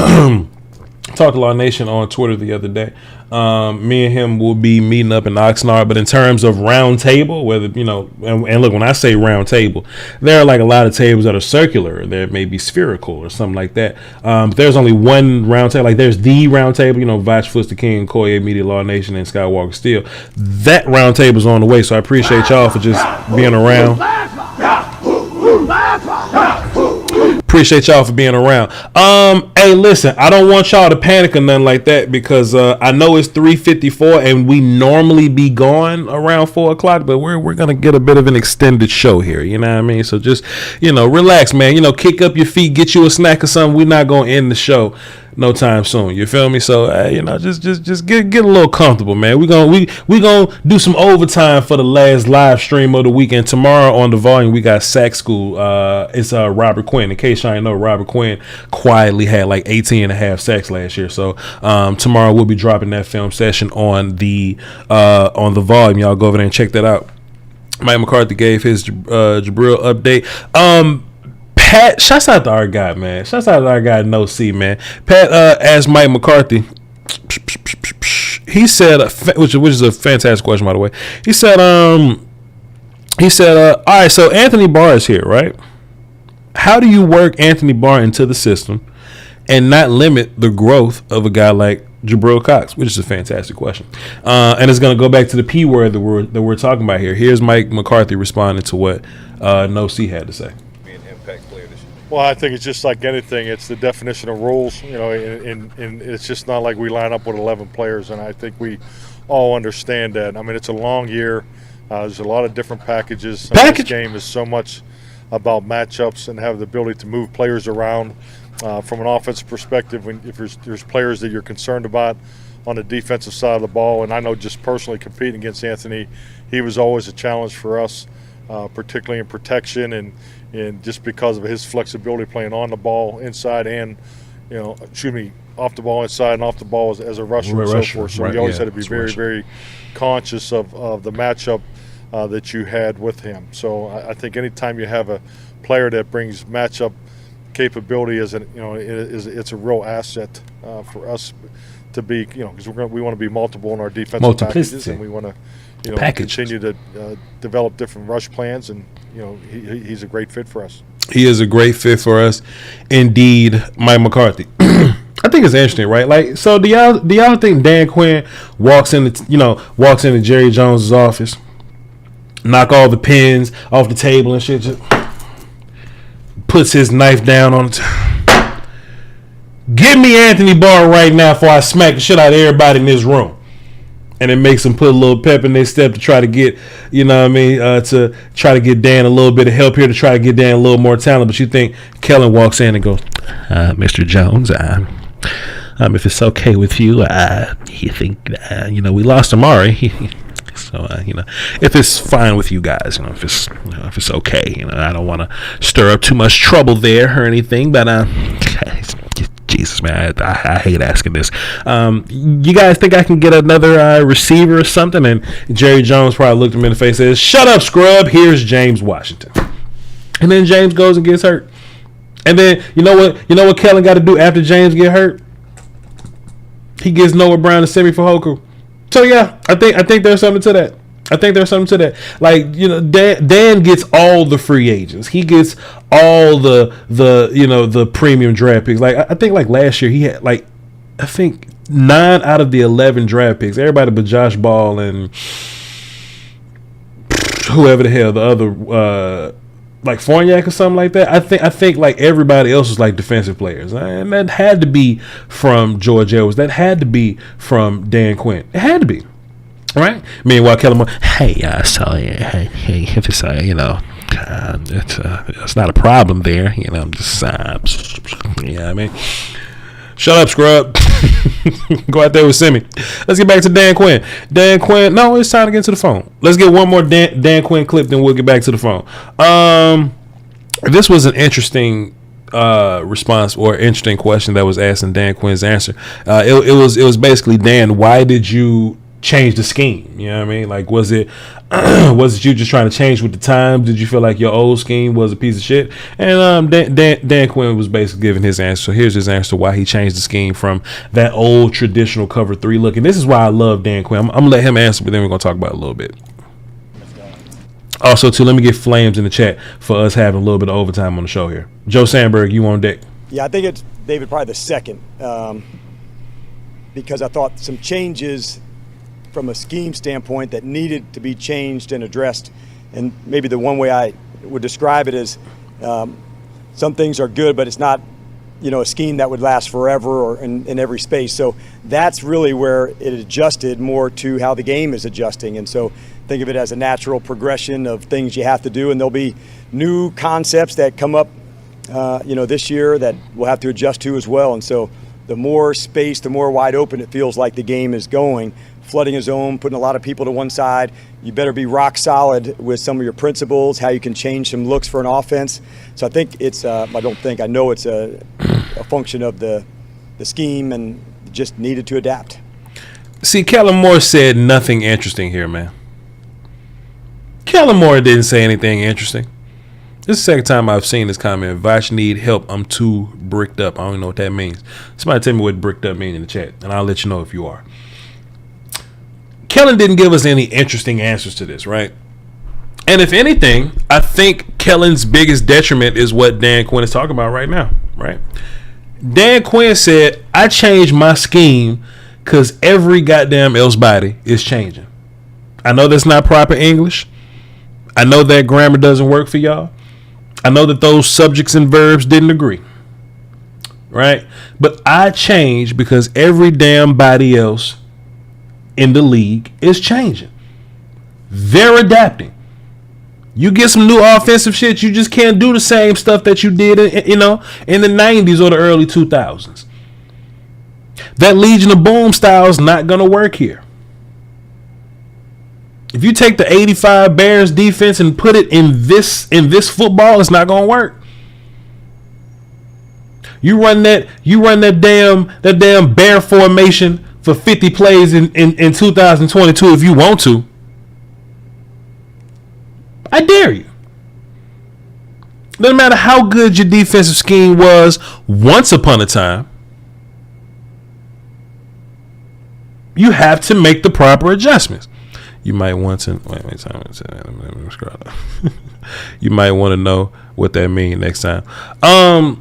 Talked to Law Nation on Twitter the other day. Me and him will be meeting up in Oxnard, but in terms of round table, whether, you know, and look, when I say round table, there are like a lot of tables that are circular, that may be spherical or something like that. But there's only one round table. Like there's the round table, you know, Voch, Foster King, Koye, Media, Law Nation, and Skywalker Steele. That round table's on the way, so I appreciate y'all for just being around. Appreciate y'all for being around. Hey, listen, I don't want y'all to panic or nothing like that, because I know it's 3:54 and we normally be gone around 4 o'clock, but we're gonna get a bit of an extended show here. You know what I mean? So just, you know, relax, man. You know, kick up your feet, get you a snack or something. We're not gonna end the show no time soon. You feel me? So you know, just get a little comfortable, man. We gonna do some overtime for the last live stream of the weekend. Tomorrow on the volume we got Sack School. It's Robert Quinn. In case y'all know, Robert Quinn quietly had like 18.5 sacks last year. So tomorrow we'll be dropping that film session on the volume. Y'all go over there and check that out. Mike McCarthy gave his Jabril update. Pat, shouts out to our guy, man. Shouts out to our guy, NOC, man. Pat asked Mike McCarthy. He said, which is a fantastic question, by the way. He said, all right, so Anthony Barr is here, right? How do you work Anthony Barr into the system and not limit the growth of a guy like Jabril Cox? Which is a fantastic question. And it's going to go back to the P word that we're talking about here. Here's Mike McCarthy responding to what NOC had to say. Well, I think it's just like anything. It's the definition of rules, you know, and it's just not like we line up with 11 players, and I think we all understand that. I mean, it's a long year. There's a lot of different packages. This game is so much about matchups and have the ability to move players around. From an offensive perspective, if there's players that you're concerned about on the defensive side of the ball, and I know just personally competing against Anthony, he was always a challenge for us, particularly in protection and just because of his flexibility playing on the ball inside and, you know, off the ball inside and off the ball as a rusher and so forth. So we always had to be very, very conscious of the matchup that you had with him. So I think anytime you have a player that brings matchup capability, it's a real asset for us to be, because we want to be multiple in our defensive packages, and we want to continue to develop different rush plans, and he's a great fit for us. He is a great fit for us, indeed. Mike McCarthy. I think it's interesting, right? Like, so do y'all think Dan Quinn walks into Jerry Jones's office, knock all the pens off the table and shit, just puts his knife down on it. Give me Anthony Barr right now before I smack the shit out of everybody in this room. And it makes them put a little pep in their step to try to get, to try to get Dan a little bit of help here, to try to get Dan a little more talent. But you think Kellen walks in and goes, Mr. Jones, if it's okay with you, you think, we lost Amari. So, if it's fine with you guys, if it's okay, I don't want to stir up too much trouble there or anything, but, Jesus, man, I hate asking this. You guys think I can get another receiver or something? And Jerry Jones probably looked him in the face and says, "Shut up, scrub. Here's James Washington." And then James goes and gets hurt. And then you know what Kellen got to do after James get hurt? He gets Noah Brown and Semi Fehoko. So yeah, I think there's something to that. Like, Dan gets all the free agents. He gets all the premium draft picks. Like, I think like last year he had 9 out of the 11 draft picks. Everybody but Josh Ball and whoever the hell the other like Fournier or something like that. I think like everybody else was like defensive players, and that had to be from George Edwards. That had to be from Dan Quinn. It had to be. Right. Meanwhile, Kellen, hey, if it's it's not a problem there. I'm just shut up, scrub. Go out there with Semi. Let's get back to Dan Quinn. Dan Quinn. No, it's time to get to the phone. Let's get one more Dan Quinn clip, then we'll get back to the phone. This was an interesting response or interesting question that was asked in Dan Quinn's answer. It was basically, Dan, why did you change the scheme? You know what I mean? Like, was it you just trying to change with the times? Did you feel like your old scheme was a piece of shit? And Dan Quinn was basically giving his answer. So here's his answer to why he changed the scheme from that old traditional cover 3 look. And this is why I love Dan Quinn. I'm gonna let him answer, but then we're gonna talk about it a little bit. Also, too, let me get flames in the chat for us having a little bit of overtime on the show here. Joe Sandberg, you on deck? Yeah, I think it's David probably the second, because I thought some changes from a scheme standpoint that needed to be changed and addressed. And maybe the one way I would describe it is some things are good, but it's not, a scheme that would last forever or in every space. So that's really where it adjusted more to how the game is adjusting. And so think of it as a natural progression of things you have to do. And there'll be new concepts that come up, this year that we'll have to adjust to as well. And so the more space, the more wide open it feels like the game is going, flooding a zone, putting a lot of people to one side. You better be rock solid with some of your principles, how you can change some looks for an offense. So I think I know it's a function of the scheme and just needed to adapt. See, Kellen Moore said nothing interesting here, man. Kellen Moore didn't say anything interesting. This is the second time I've seen this comment. Voch need help. I'm too bricked up. I don't know what that means. Somebody tell me what bricked up means in the chat, and I'll let you know if you are. Kellen didn't give us any interesting answers to this, right? And if anything, I think Kellen's biggest detriment is what Dan Quinn is talking about right now, right? Dan Quinn said, I changed my scheme because every goddamn else body is changing. I know that's not proper English. I know that grammar doesn't work for y'all. I know that those subjects and verbs didn't agree, right? But I changed because every damn body else in the league is changing. They're adapting. You get some new offensive shit, you just can't do the same stuff that you did in the 90s or the early 2000s. That Legion of Boom style is not going to work here. If you take the 85 Bears defense and put it in this football, it's not going to work. You run that damn bear formation for 50 plays in 2022 if you want to. I dare you. Doesn't matter how good your defensive scheme was once upon a time. You have to make the proper adjustments. You might want to you might want to know what that means next time. Oh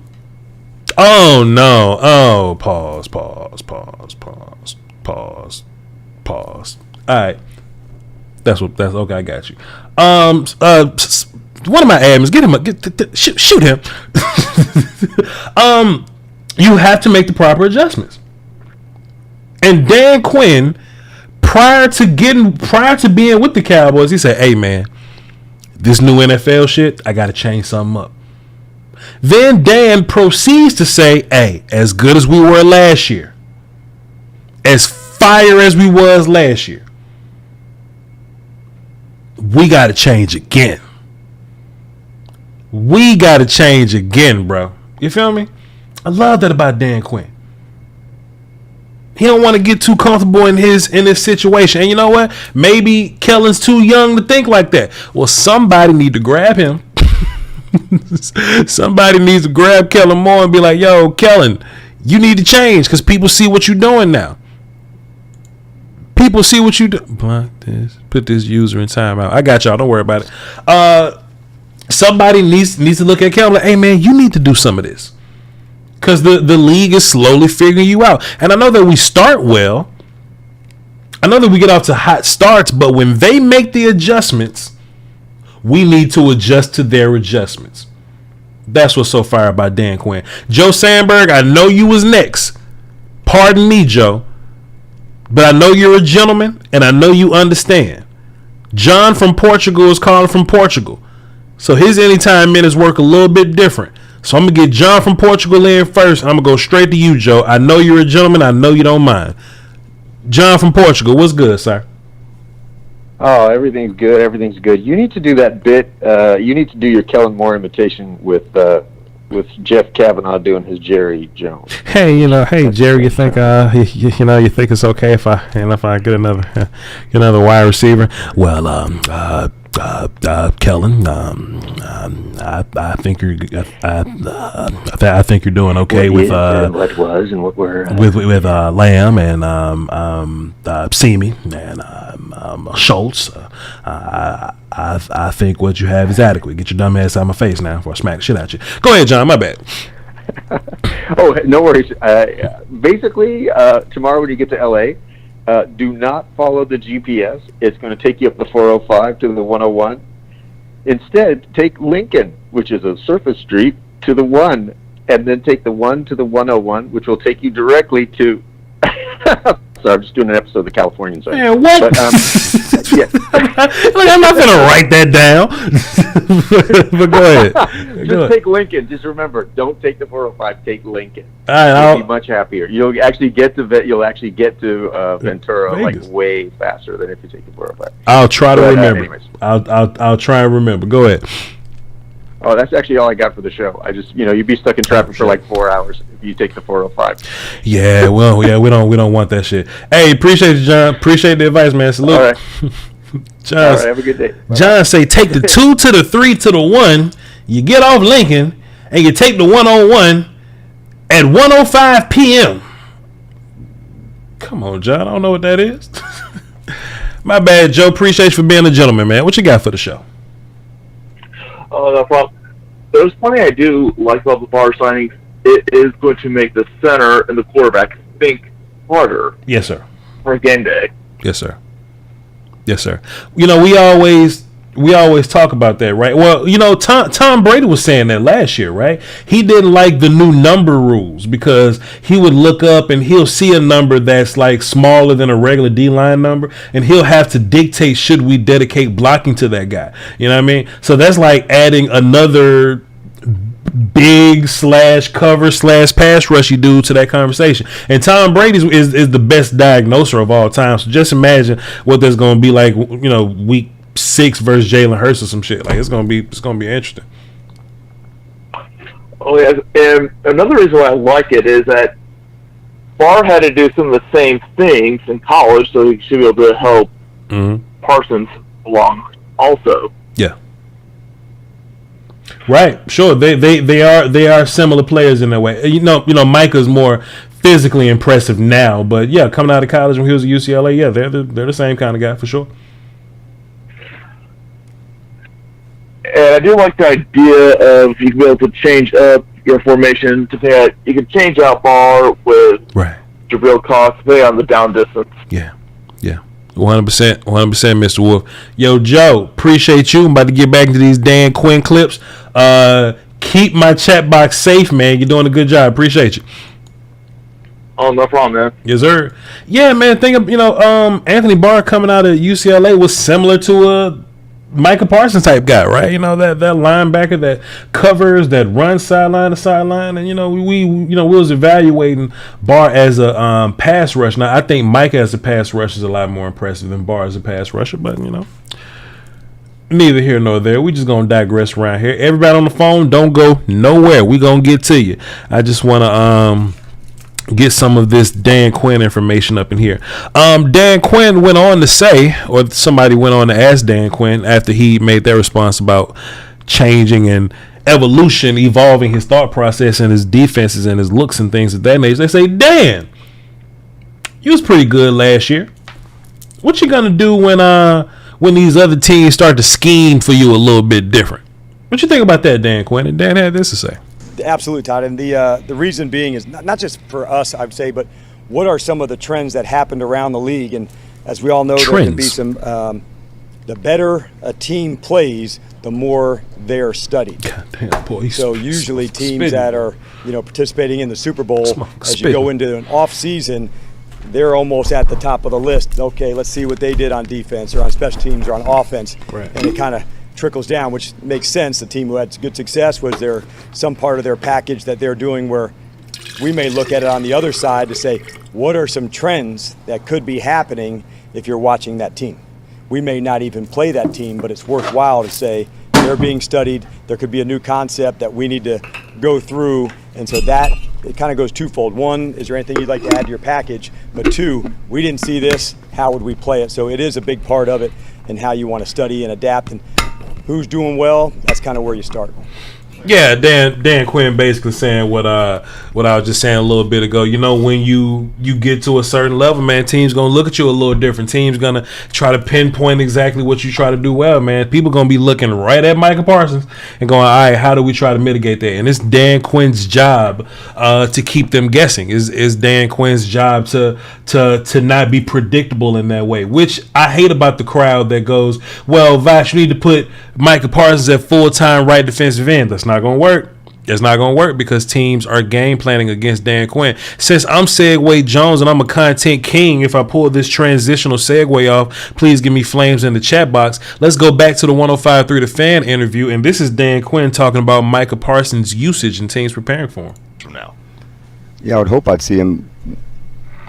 no. Oh, pause. All right. That's okay. I got you. One of my admins, shoot him. You have to make the proper adjustments. And Dan Quinn, prior to being with the Cowboys, he said, "Hey man, this new NFL shit, I got to change something up." Then Dan proceeds to say, "Hey, as good as we were last year, as fire as we was last year, we got to change again. We got to change again, bro." You feel me? I love that about Dan Quinn. He don't want to get too comfortable in his situation. And you know what? Maybe Kellen's too young to think like that. Well, somebody need to grab him. Somebody needs to grab Kellen Moore and be like, "Yo, Kellen, you need to change because people see what you're doing now. People see what you do." Block this. Put this user in timeout. I got y'all. Don't worry about it. Somebody needs to look at Kellen like, "Hey man, you need to do some of this." Because the league is slowly figuring you out. And I know that we start well. I know that we get off to hot starts. But when they make the adjustments, we need to adjust to their adjustments. That's what's so fire about Dan Quinn. Joe Sandberg, I know you was next. Pardon me, Joe. But I know you're a gentleman. And I know you understand. John from Portugal is calling from Portugal. So his anytime minutes work a little bit different. So I'm going to get John from Portugal in first. I'm going to go straight to you, Joe. I know you're a gentleman. I know you don't mind. John from Portugal, what's good, sir? Oh, everything's good. Everything's good. You need to do that bit. You need to do your Kellen Moore imitation with Jeff Kavanaugh doing his Jerry Jones. Hey, Jerry, you think you think it's okay if I get another wide receiver? Well, Kellen, I think you're doing okay with what was and what were with Lamb and Semi and Schultz. I think what you have is adequate. Get your dumb ass out of my face now before I smack the shit out you. Go ahead, John. My bad. Oh, no worries. Basically, tomorrow when you get to LA. Do not follow the GPS. It's going to take you up the 405 to the 101. Instead, take Lincoln, which is a surface street, to the 1, and then take the 1 to the 101, which will take you directly to... Sorry, I'm just doing an episode of the Californians. Right? Man, what? But, yeah. Look, I'm not going to write that down. But go ahead. Just take Lincoln. Just remember, don't take the 405. Take Lincoln. All right, You'll be much happier. You'll actually get to Ventura Vegas. like way faster than if you take the 405. I'll try to remember. Anyways. I'll try and remember. Go ahead. Oh, that's actually all I got for the show. I just, you'd be stuck in traffic for like 4 hours if you take the 405. Yeah, well, yeah, we don't want that shit. Hey, appreciate you, John. Appreciate the advice, man. Salute. All right. John, all right, have a good day. Bye-bye. John say take the 2 to the 3 to the 1. You get off Lincoln and you take the 101 at 1:05 p.m. Come on, John. I don't know what that is. My bad, Joe. Appreciate you for being a gentleman, man. What you got for the show? Oh, no problem. There's plenty I do like about the bar signings. It is going to make the center and the quarterback think harder. Yes, sir. For game day. Yes, sir. Yes, sir. We always talk about that, right? Well, Tom Brady was saying that last year, right? He didn't like the new number rules because he would look up and he'll see a number that's like smaller than a regular D-line number, and he'll have to dictate should we dedicate blocking to that guy. You know what I mean? So that's like adding another big /cover /pass rushy dude to that conversation. And Tom Brady is the best diagnoser of all time. So just imagine what that's going to be like, week 6 versus Jalen Hurts or some shit. Like it's gonna be interesting. Oh yeah, and another reason why I like it is that Barr had to do some of the same things in college, so he should be able to help Parsons along also. Yeah. Right, sure. They are similar players in that way. You know, Micah's more physically impressive now, but yeah, coming out of college when he was at UCLA, yeah, they're the same kind of guy for sure. And I do like the idea of you can be able to change up your formation to say you can change out Barr with Jabril Cox, depending on the down distance. Yeah. 100%, Mr. Wolf. Yo, Joe, appreciate you. I'm about to get back into these Dan Quinn clips. Keep my chat box safe, man. You're doing a good job. Appreciate you. Oh, no problem, man. Yes, sir. Yeah, man. Think of Anthony Barr coming out of UCLA was similar to a Micah Parsons type guy, right? You know, that linebacker that covers, that runs sideline to sideline, and we was evaluating Barr as a pass rush. Now I think Micah as a pass rusher is a lot more impressive than Barr as a pass rusher, but neither here nor there. We just gonna digress around here. Everybody on the phone, don't go nowhere. We gonna get to you. I just wanna get some of this Dan Quinn information up in here. Dan Quinn went on to say, or somebody went on to ask Dan Quinn after he made their response about changing and evolving his thought process and his defenses and his looks and things of that nature. They say, Dan, you was pretty good last year. What you gonna do when these other teams start to scheme for you a little bit different? What you think about that, Dan Quinn? And Dan had this to say. Absolutely, Todd. And the reason being is not just for us, I would say, but what are some of the trends that happened around the league? And as we all know, there can be some. The better a team plays, the more they're studied. Goddamn, boy. So usually teams that are participating in the Super Bowl, as you go into an off season, they're almost at the top of the list. Okay, let's see what they did on defense or on special teams or on offense, and it kind of trickles down, which makes sense. The team who had good success was there some part of their package that they're doing where we may look at it on the other side to say, what are some trends that could be happening if you're watching that team? We may not even play that team, but it's worthwhile to say they're being studied. There could be a new concept that we need to go through. And so that, it kind of goes twofold. One, is there anything you'd like to add to your package? But two, we didn't see this, how would we play it? So it is a big part of it and how you want to study and adapt. And who's doing well, that's kind of where you start. Yeah, Dan Quinn basically saying what I was just saying a little bit ago. When you get to a certain level, man, teams gonna look at you a little different. Teams gonna try to pinpoint exactly what you try to do well, man. People gonna be looking right at Micah Parsons and going, all right, how do we try to mitigate that? And it's Dan Quinn's job to keep them guessing. Is Dan Quinn's job to not be predictable in that way, which I hate about the crowd that goes, well, Voch, you need to put Micah Parsons at full-time right defensive end. That's not going to work. It's not going to work because teams are game planning against Dan Quinn. Since I'm Segway Jones and I'm a content king, if I pull this transitional segue off, please give me flames in the chat box. Let's go back to the 105.3 The Fan interview, and this is Dan Quinn talking about Micah Parsons' usage and teams preparing for him. From now. Yeah, I would hope I'd see him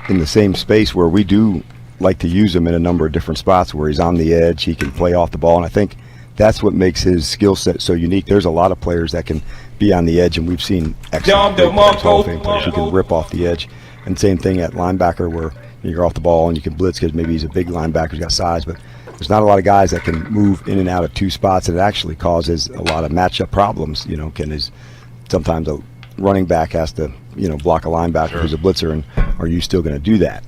in the same space where we do like to use him in a number of different spots where he's on the edge, he can play off the ball, and I think that's what makes his skill set so unique. There's a lot of players that can be on the edge, and we've seen excellent Hall of Fame players who can rip off the edge. And same thing at linebacker where you're off the ball and you can blitz because maybe he's a big linebacker, he's got size, but there's not a lot of guys that can move in and out of two spots, and it actually causes a lot of matchup problems. Sometimes a running back has to block a linebacker who's a blitzer, and are you still going to do that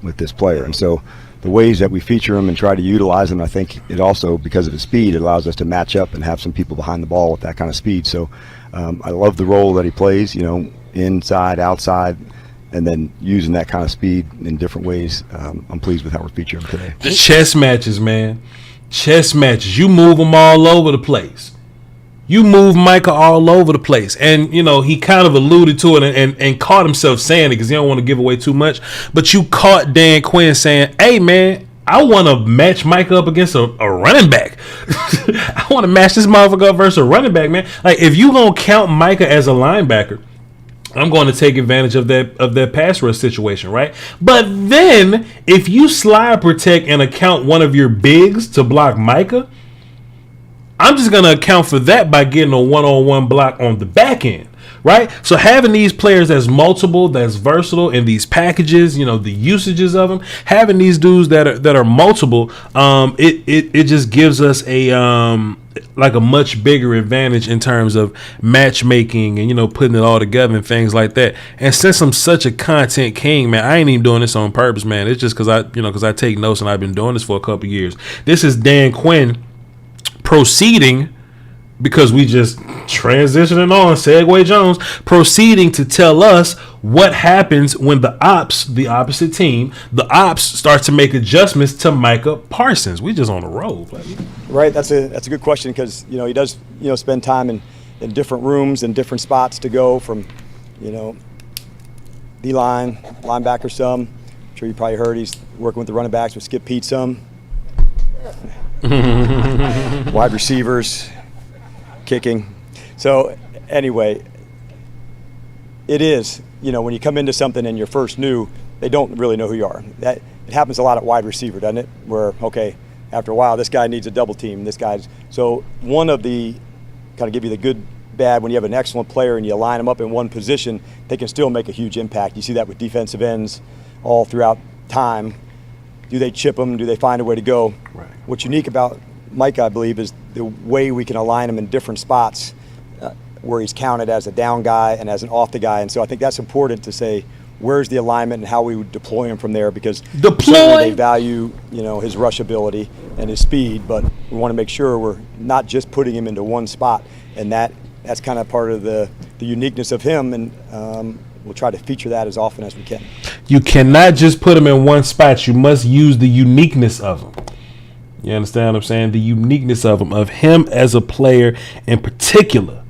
with this player? And so the ways that we feature him and try to utilize him, I think it also, because of his speed, it allows us to match up and have some people behind the ball with that kind of speed. So I love the role that he plays, inside, outside, and then using that kind of speed in different ways. I'm pleased with how we're featuring him today. The chess matches, man. Chess matches. You move them all over the place. You move Micah all over the place. And, he kind of alluded to it and caught himself saying it because he don't want to give away too much. But you caught Dan Quinn saying, hey, man, I want to match Micah up against a running back. I want to match this motherfucker up versus a running back, man. Like, if you going to count Micah as a linebacker, I'm going to take advantage of that pass rush situation, right? But then, if you slide protect and account one of your bigs to block Micah, I'm just going to account for that by getting a one-on-one block on the back end, right? So having these players that's multiple, that's versatile in these packages, the usages of them, having these dudes that are multiple, it just gives us like a much bigger advantage in terms of matchmaking and, you know, putting it all together and things like that. And since I'm such a content king, man, I ain't even doing this on purpose, man. It's just because I take notes and I've been doing this for a couple years. This is Dan Quinn proceeding, because we just transitioning on, Segway Jones, proceeding to tell us what happens when the opposite team, the ops start to make adjustments to Micah Parsons. We just on the road, buddy. Right, that's a good question, because he does spend time in different rooms and different spots to go from D-line, linebacker some. I'm sure you probably heard he's working with the running backs with Skip Pete some. Wide receivers, kicking. So anyway, it is, when you come into something and you're first new, they don't really know who you are. It happens a lot at wide receiver, doesn't it? Where, okay, after a while, this guy needs a double team. So one of the, kind of give you the good, bad, when you have an excellent player and you line them up in one position, they can still make a huge impact. You see that with defensive ends all throughout time. Do they chip them? Do they find a way to go? Right. What's unique about Micah, I believe, is the way we can align him in different spots where he's counted as a down guy and as an off the guy. And so I think that's important to say, where's the alignment and how we would deploy him from there, because certainly they value, his rush ability and his speed, but we want to make sure we're not just putting him into one spot. And that's kind of part of the uniqueness of him, and we'll try to feature that as often as we can. You cannot just put him in one spot. You must use the uniqueness of him. You understand what I'm saying? The uniqueness of him as a player in particular.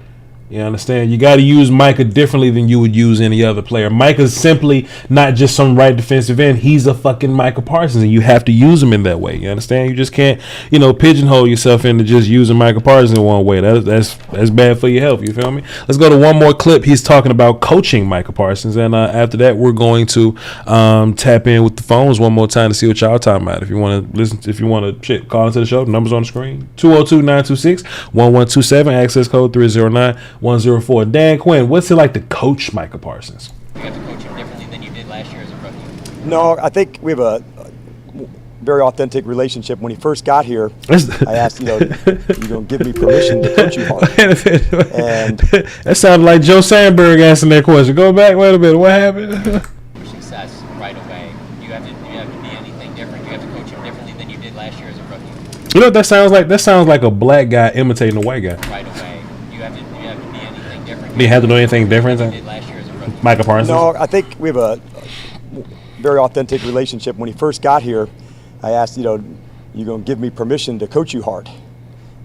You understand? You got to use Micah differently than you would use any other player. Micah's simply not just some right defensive end. He's a fucking Micah Parsons, and you have to use him in that way. You understand? You just can't, pigeonhole yourself into just using Micah Parsons in one way. That's bad for your health. You feel me? Let's go to one more clip. He's talking about coaching Micah Parsons, and after that, we're going to tap in with the phones one more time to see what y'all talking about. If you want to listen, if you want to call into the show, the number's on the screen: 202-926-1127, access code 309-104. Dan Quinn, what's it like to coach Micah Parsons? You have to coach him differently than you did last year as a rookie? No, I think we have a very authentic relationship. When he first got here, I asked, you going to give me permission to coach you hard? And that sounded like Joe Sandberg asking that question. Go back, wait a minute, what happened? Success right away. Do you have to be anything different? Do you have to coach him differently than you did last year as a rookie? You know what that sounds like? That sounds like a black guy imitating a white guy. Right away. Do you have to be anything different? Do you have to do anything different than Micah Parsons? No, I think we have a very authentic relationship. When he first got here, I asked, you going to give me permission to coach you hard?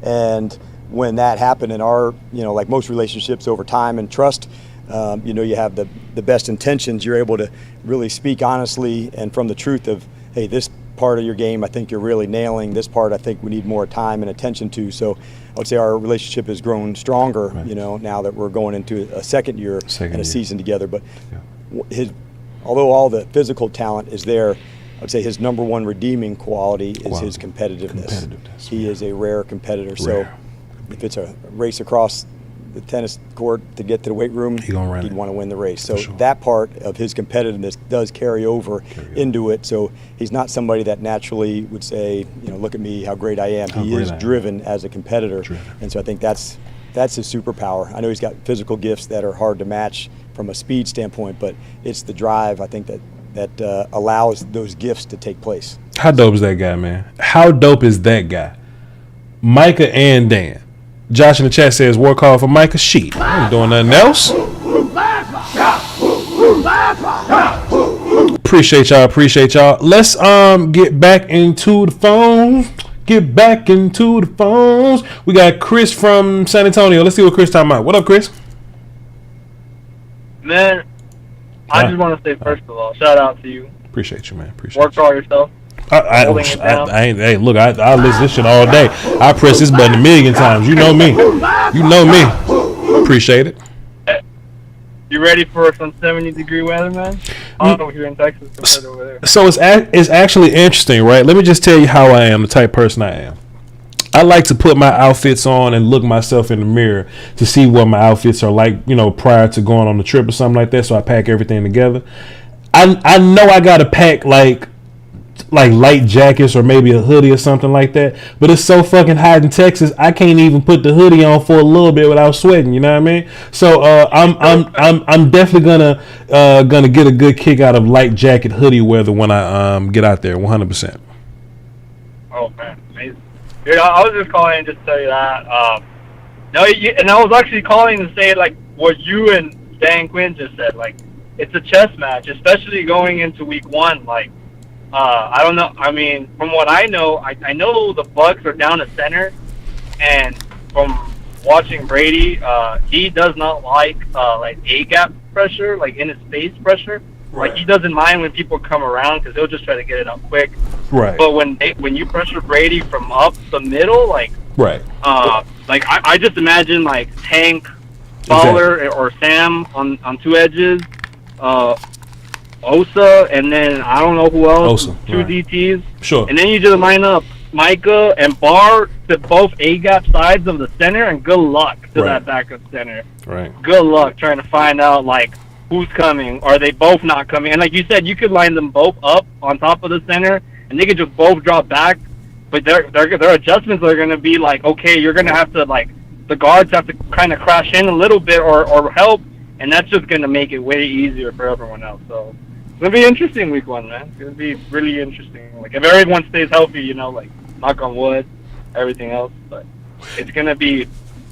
And when that happened in our, like most relationships over time and trust, you have the best intentions. You're able to really speak honestly and from the truth of, hey, this part of your game I think you're really nailing. This part I think we need more time and attention to. So I would say our relationship has grown stronger, right, now that we're going into a second year and a season together. But although all the physical talent is there, I would say his number one redeeming quality is his competitiveness. He is a rare competitor. So if it's a race across the tennis court to get to the weight room, he'd want to win the race. So that part of his competitiveness does carry over into it. So he's not somebody that naturally would say, look at me, how great I am. He is driven as a competitor. And so I think that's his superpower. I know he's got physical gifts that are hard to match from a speed standpoint, but it's the drive, I think, that allows those gifts to take place. How dope is that guy, man? How dope is that guy? Micah and Dan. Josh in the chat says, work hard for Micah. Shit, I ain't doing nothing else. Appreciate y'all. Let's get back into the phones. We got Chris from San Antonio. Let's see what Chris talking about. What up, Chris? Man, I just want to say, first of all, shout out to you. Appreciate you, man. Work for yourself. I ain't. Hey, look, I listen to this shit all day. I press this button a million times. You know me. Appreciate it. You ready for some 70-degree weather, man? I don't know here in Texas compared to over there. So it's actually interesting, right? Let me just tell you how I am, the type of person I am. I like to put my outfits on and look myself in the mirror to see what my outfits are like, prior to going on the trip or something like that. So I pack everything together. I know I got to pack like like light jackets or maybe a hoodie or something like that. But it's so fucking hot in Texas, I can't even put the hoodie on for a little bit without sweating. You know what I mean? So I'm definitely gonna get a good kick out of light jacket hoodie weather when I get out there. 100%. Oh man, amazing. Dude, I was just calling just to tell you that. No, and I was actually calling to say like what you and Dan Quinn just said. Like, it's a chess match, especially going into week 1. Like, I don't know. I mean, from what I know, I know the Bucs are down at center, and from watching Brady, he does not like A gap pressure, like in his face pressure. Right. Like, he doesn't mind when people come around because he'll just try to get it up quick. Right. But when you pressure Brady from up the middle, like, right. Like I just imagine like Tank, Fowler, or Sam on 2 edges, Osa, and then I don't know who else. Osa, 2 DTs. Sure. And then you just line up Micah and Barr to both A-gap sides of the center, and good luck to that backup center. Right. Good luck trying to find out like who's coming. Are they both not coming? And like you said, you could line them both up on top of the center, and they could just both drop back. But their adjustments are going to be like, okay, you're going to have to, like, the guards have to kind of crash in a little bit or help, and that's just going to make it way easier for everyone else. So it's going to be interesting week 1, man. It's going to be really interesting. Like, if everyone stays healthy, you know, like, knock on wood, everything else. But it's going to be,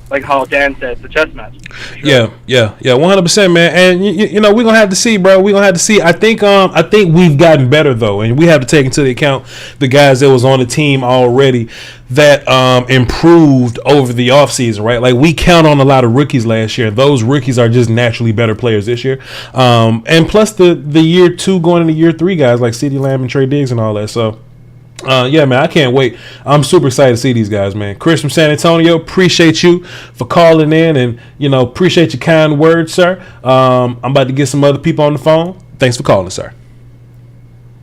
like how Dan said, it's a chess match. Sure. Yeah, 100%, man. And you know, we're gonna have to see, bro. We're gonna have to see. I think we've gotten better though, and we have to take into account the guys that was on the team already that improved over the offseason, right? Like, we count on a lot of rookies last year. Those rookies are just naturally better players this year. And plus the year 2 going into year 3 guys like CeeDee Lamb and Trey Diggs and all that. So yeah, man, I can't wait. I'm super excited to see these guys, man. Chris from San Antonio, appreciate you for calling in, and, you know, appreciate your kind words, sir. I'm about to get some other people on the phone. Thanks for calling, sir.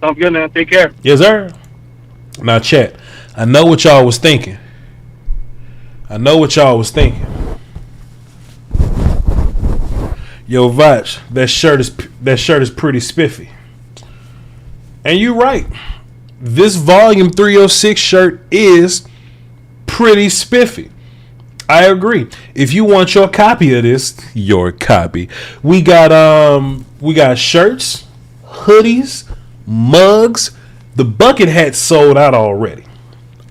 Sounds good, man. Take care. Yes, sir. Now, chat. I know what y'all was thinking. Yo, Voch, that shirt is pretty spiffy. And you right. This volume 306 shirt is pretty spiffy. I agree. If you want your copy of this, we got shirts, hoodies, mugs. The bucket hat sold out already.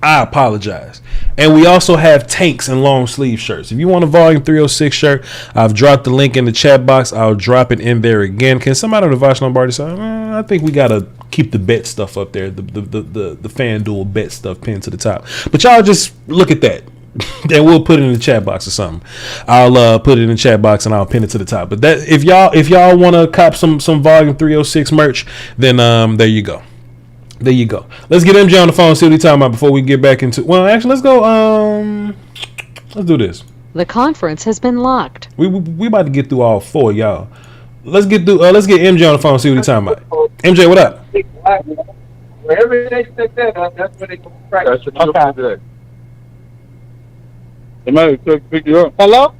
I apologize. And we also have tanks and long sleeve shirts. If you want a volume 306 shirt, I've dropped the link in the chat box. I'll drop it in there again. Can somebody on the Voch Lombardi say, I think we gotta keep the bet stuff up there, the FanDuel bet stuff pinned to the top. But y'all just look at that. And we'll put it in the chat box or something. I'll put it in the chat box and I'll pin it to the top. But that if y'all want to cop some volume 306 merch, then there you go. There you go. Let's get MJ on the phone and see what he's talking about before we get back into. Well, actually, let's go. Let's do this. The conference has been locked. We about to get through all 4, y'all. Let's get MJ on the phone and see what he's talking about. MJ, what up? Wherever they stick that up, that's where they can practice. Okay. They might have picked you up. Hello?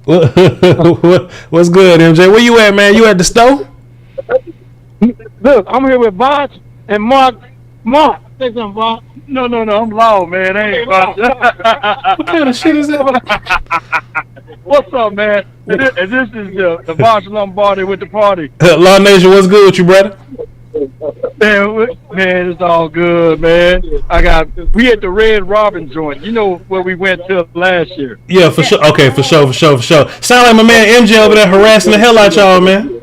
What's good, MJ? Where you at, man? You at the store? Look, I'm here with Voch and Mark. Say something, Voch. No, I'm loud, man. I ain't Voch. What kind of shit is that? What's up, man? And this is the Voch Lombardi with the party. Law Nation, what's good with you, brother? Man, it's all good, man. We at the Red Robin joint. You know where we went to last year. Yeah, for sure. Okay, for sure. Sound like my man MJ over there harassing the hell out y'all, man.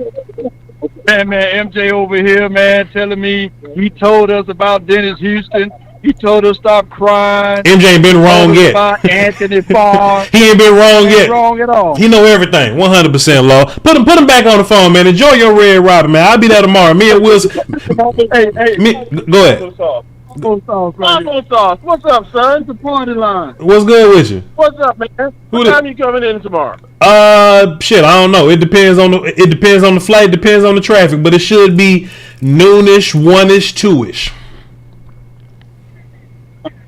Man, MJ over here, man, telling me he told us about Dennis Houston. He told us stop crying. MJ ain't been wrong yet. About Anthony Farr. He ain't been wrong yet. Wrong at all. He know everything. 100% law. Put him back on the phone, man. Enjoy your Red Robin, man. I'll be there tomorrow. Me and Wilson. Go ahead. Sauce. What's up, son? It's the party line. What's good with you? What's up, man? What time you coming in tomorrow? Shit, I don't know. It depends on the flight. Depends on the traffic, but it should be noonish, 1ish, 2ish.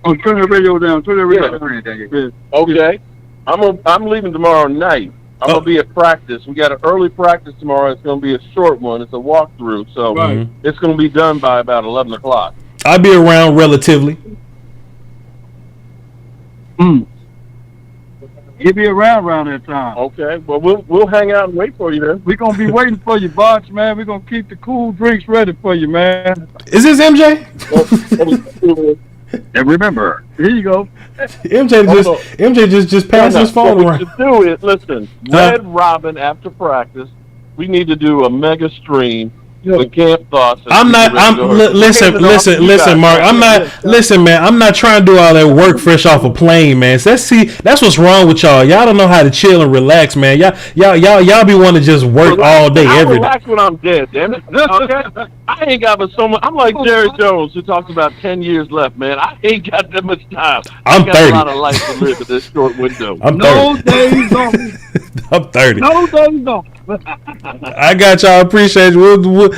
Oh, turn the radio down. Turn the radio down. Okay. I'm leaving tomorrow night. I'm going to be at practice. We got an early practice tomorrow. It's going to be a short one. It's a walkthrough. So it's going to be done by about 11 o'clock. I'll be around relatively. You'll be around that time. Okay. Well, we'll hang out and wait for you then. We're going to be waiting for you, Voch, man. We're going to keep the cool drinks ready for you, man. Is this MJ? And remember, here you go. MJ just passed his phone what around. we should do is, listen, Red Robin after practice, we need to do a mega stream with Camp Thoughts. Listen, Mark. Listen, man. I'm not trying to do all that work fresh off a plane, man. So that's what's wrong with y'all. Y'all don't know how to chill and relax, man. Y'all be wanting to just work all day, every day. Relax when I'm dead, damn it. Okay? I ain't got but so much. I'm like Jerry Jones, who talks about 10 years left, man. I ain't got that much time. I'm 30. I got a lot of life to live in this short window. I'm 30. No days off. I'm 30. No days off. I got y'all. Appreciate you.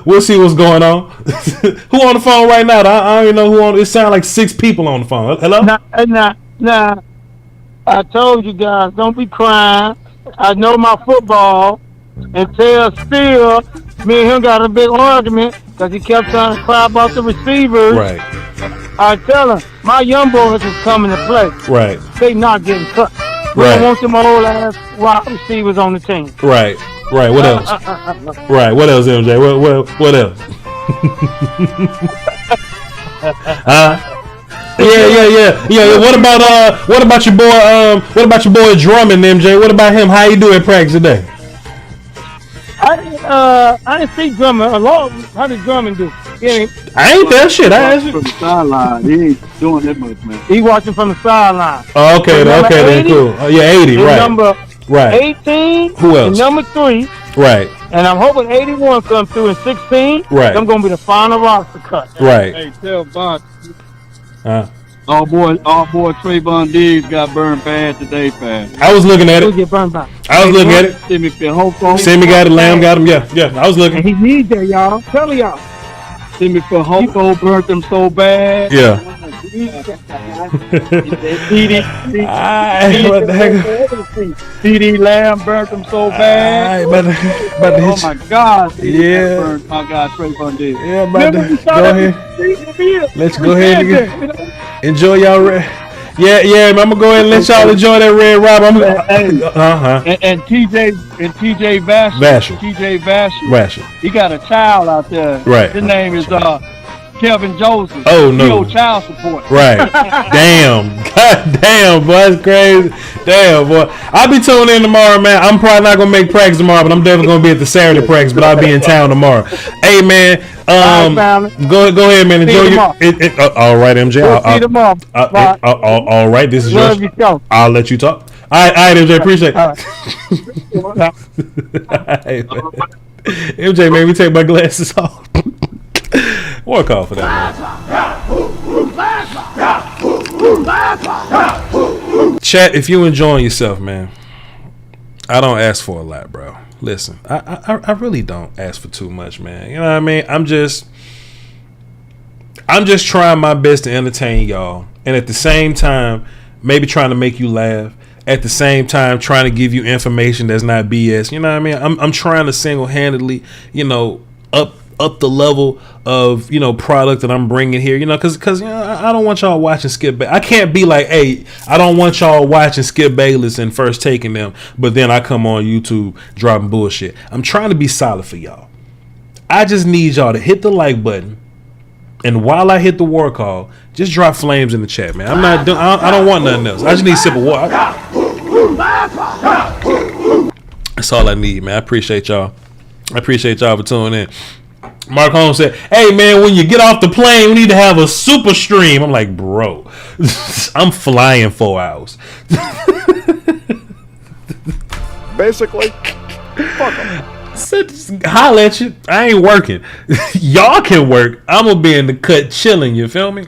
We'll see what's going on. Who on the phone right now? I don't even know who on. It sounds like 6 people on the phone. Hello? Nah. I told you guys, don't be crying. I know my football. And tell Steele, me and him got a big argument because he kept trying to cry about the receivers. Right. I tell him, my young boys is coming to play. Right. They not getting cut. We don't want them old ass wide receivers on the team. Right. What else? Right. What else, MJ? What else? Yeah. What about your boy? What about your boy Drummond, MJ? What about him? How you do at practice today? I didn't see Drummond a lot. How did Drummond do? I ain't that shit. I asked you. From the sideline. He ain't doing that much, man. He watching from the sideline. Oh, okay, then cool. Oh, yeah, 80, right. Number 18. Who else? And number 3. Right. And I'm hoping 81 comes through in 16. Right. I'm gonna be the final roster cut. Right. Hey, tell Voch. All boy Trayvon Diggs got burned bad today, fam. I was looking at it. Get burned back. I was looking at it. Sammy got it. Lamb got him. Yeah. I was looking. And he needs that, y'all. Tell y'all. Sammy Fehoko burnt them so bad. Yeah. CeeDee Lamb burnt them so bad. Oh my God. Yeah. Burnt my God, Trayvon Diggs. Yeah, go ahead. Let's go ahead and enjoy y'all. Yeah, man, I'm gonna go ahead and let y'all enjoy that Red Robin. And TJ Vasher. He got a child out there. Right. His name is Kelvin Joseph. Oh no. He owed child support. Right. Damn. God damn, boy, that's crazy. Damn, boy. I'll be tuning in tomorrow, man. I'm probably not gonna make practice tomorrow, but I'm definitely gonna be at the Saturday practice. But I'll be in town tomorrow. Hey, man. Go ahead, man. Enjoy your. All right, MJ. All right. This is yours. I'll let you talk. All right, MJ. Appreciate it. MJ made me take my glasses off. Work off for that, man. Chat, if you enjoying yourself, man, I don't ask for a lot, bro. Listen, I really don't ask for too much, man. You know what I mean? I'm just trying my best to entertain y'all, and at the same time, maybe trying to make you laugh. At the same time, trying to give you information that's not BS. You know what I mean? I'm trying to single-handedly, up the level of product that I'm bringing here, because I don't want y'all watching Skip Bayless. I can't be like, hey, I don't want y'all watching Skip Bayless and First Taking them, but then I come on YouTube dropping bullshit. I'm trying to be solid for y'all. I just need y'all to hit the like button, and while I hit the war call, just drop flames in the chat, man. I don't want nothing else. I just need a sip of water. That's all I need, man. I appreciate y'all. For tuning in. Mark Holmes said, hey, man, when you get off the plane, we need to have a super stream. I'm like, bro, I'm flying 4 hours. Basically, fuck them. Holla at you. I ain't working. Y'all can work. I'm going to be in the cut chilling, you feel me?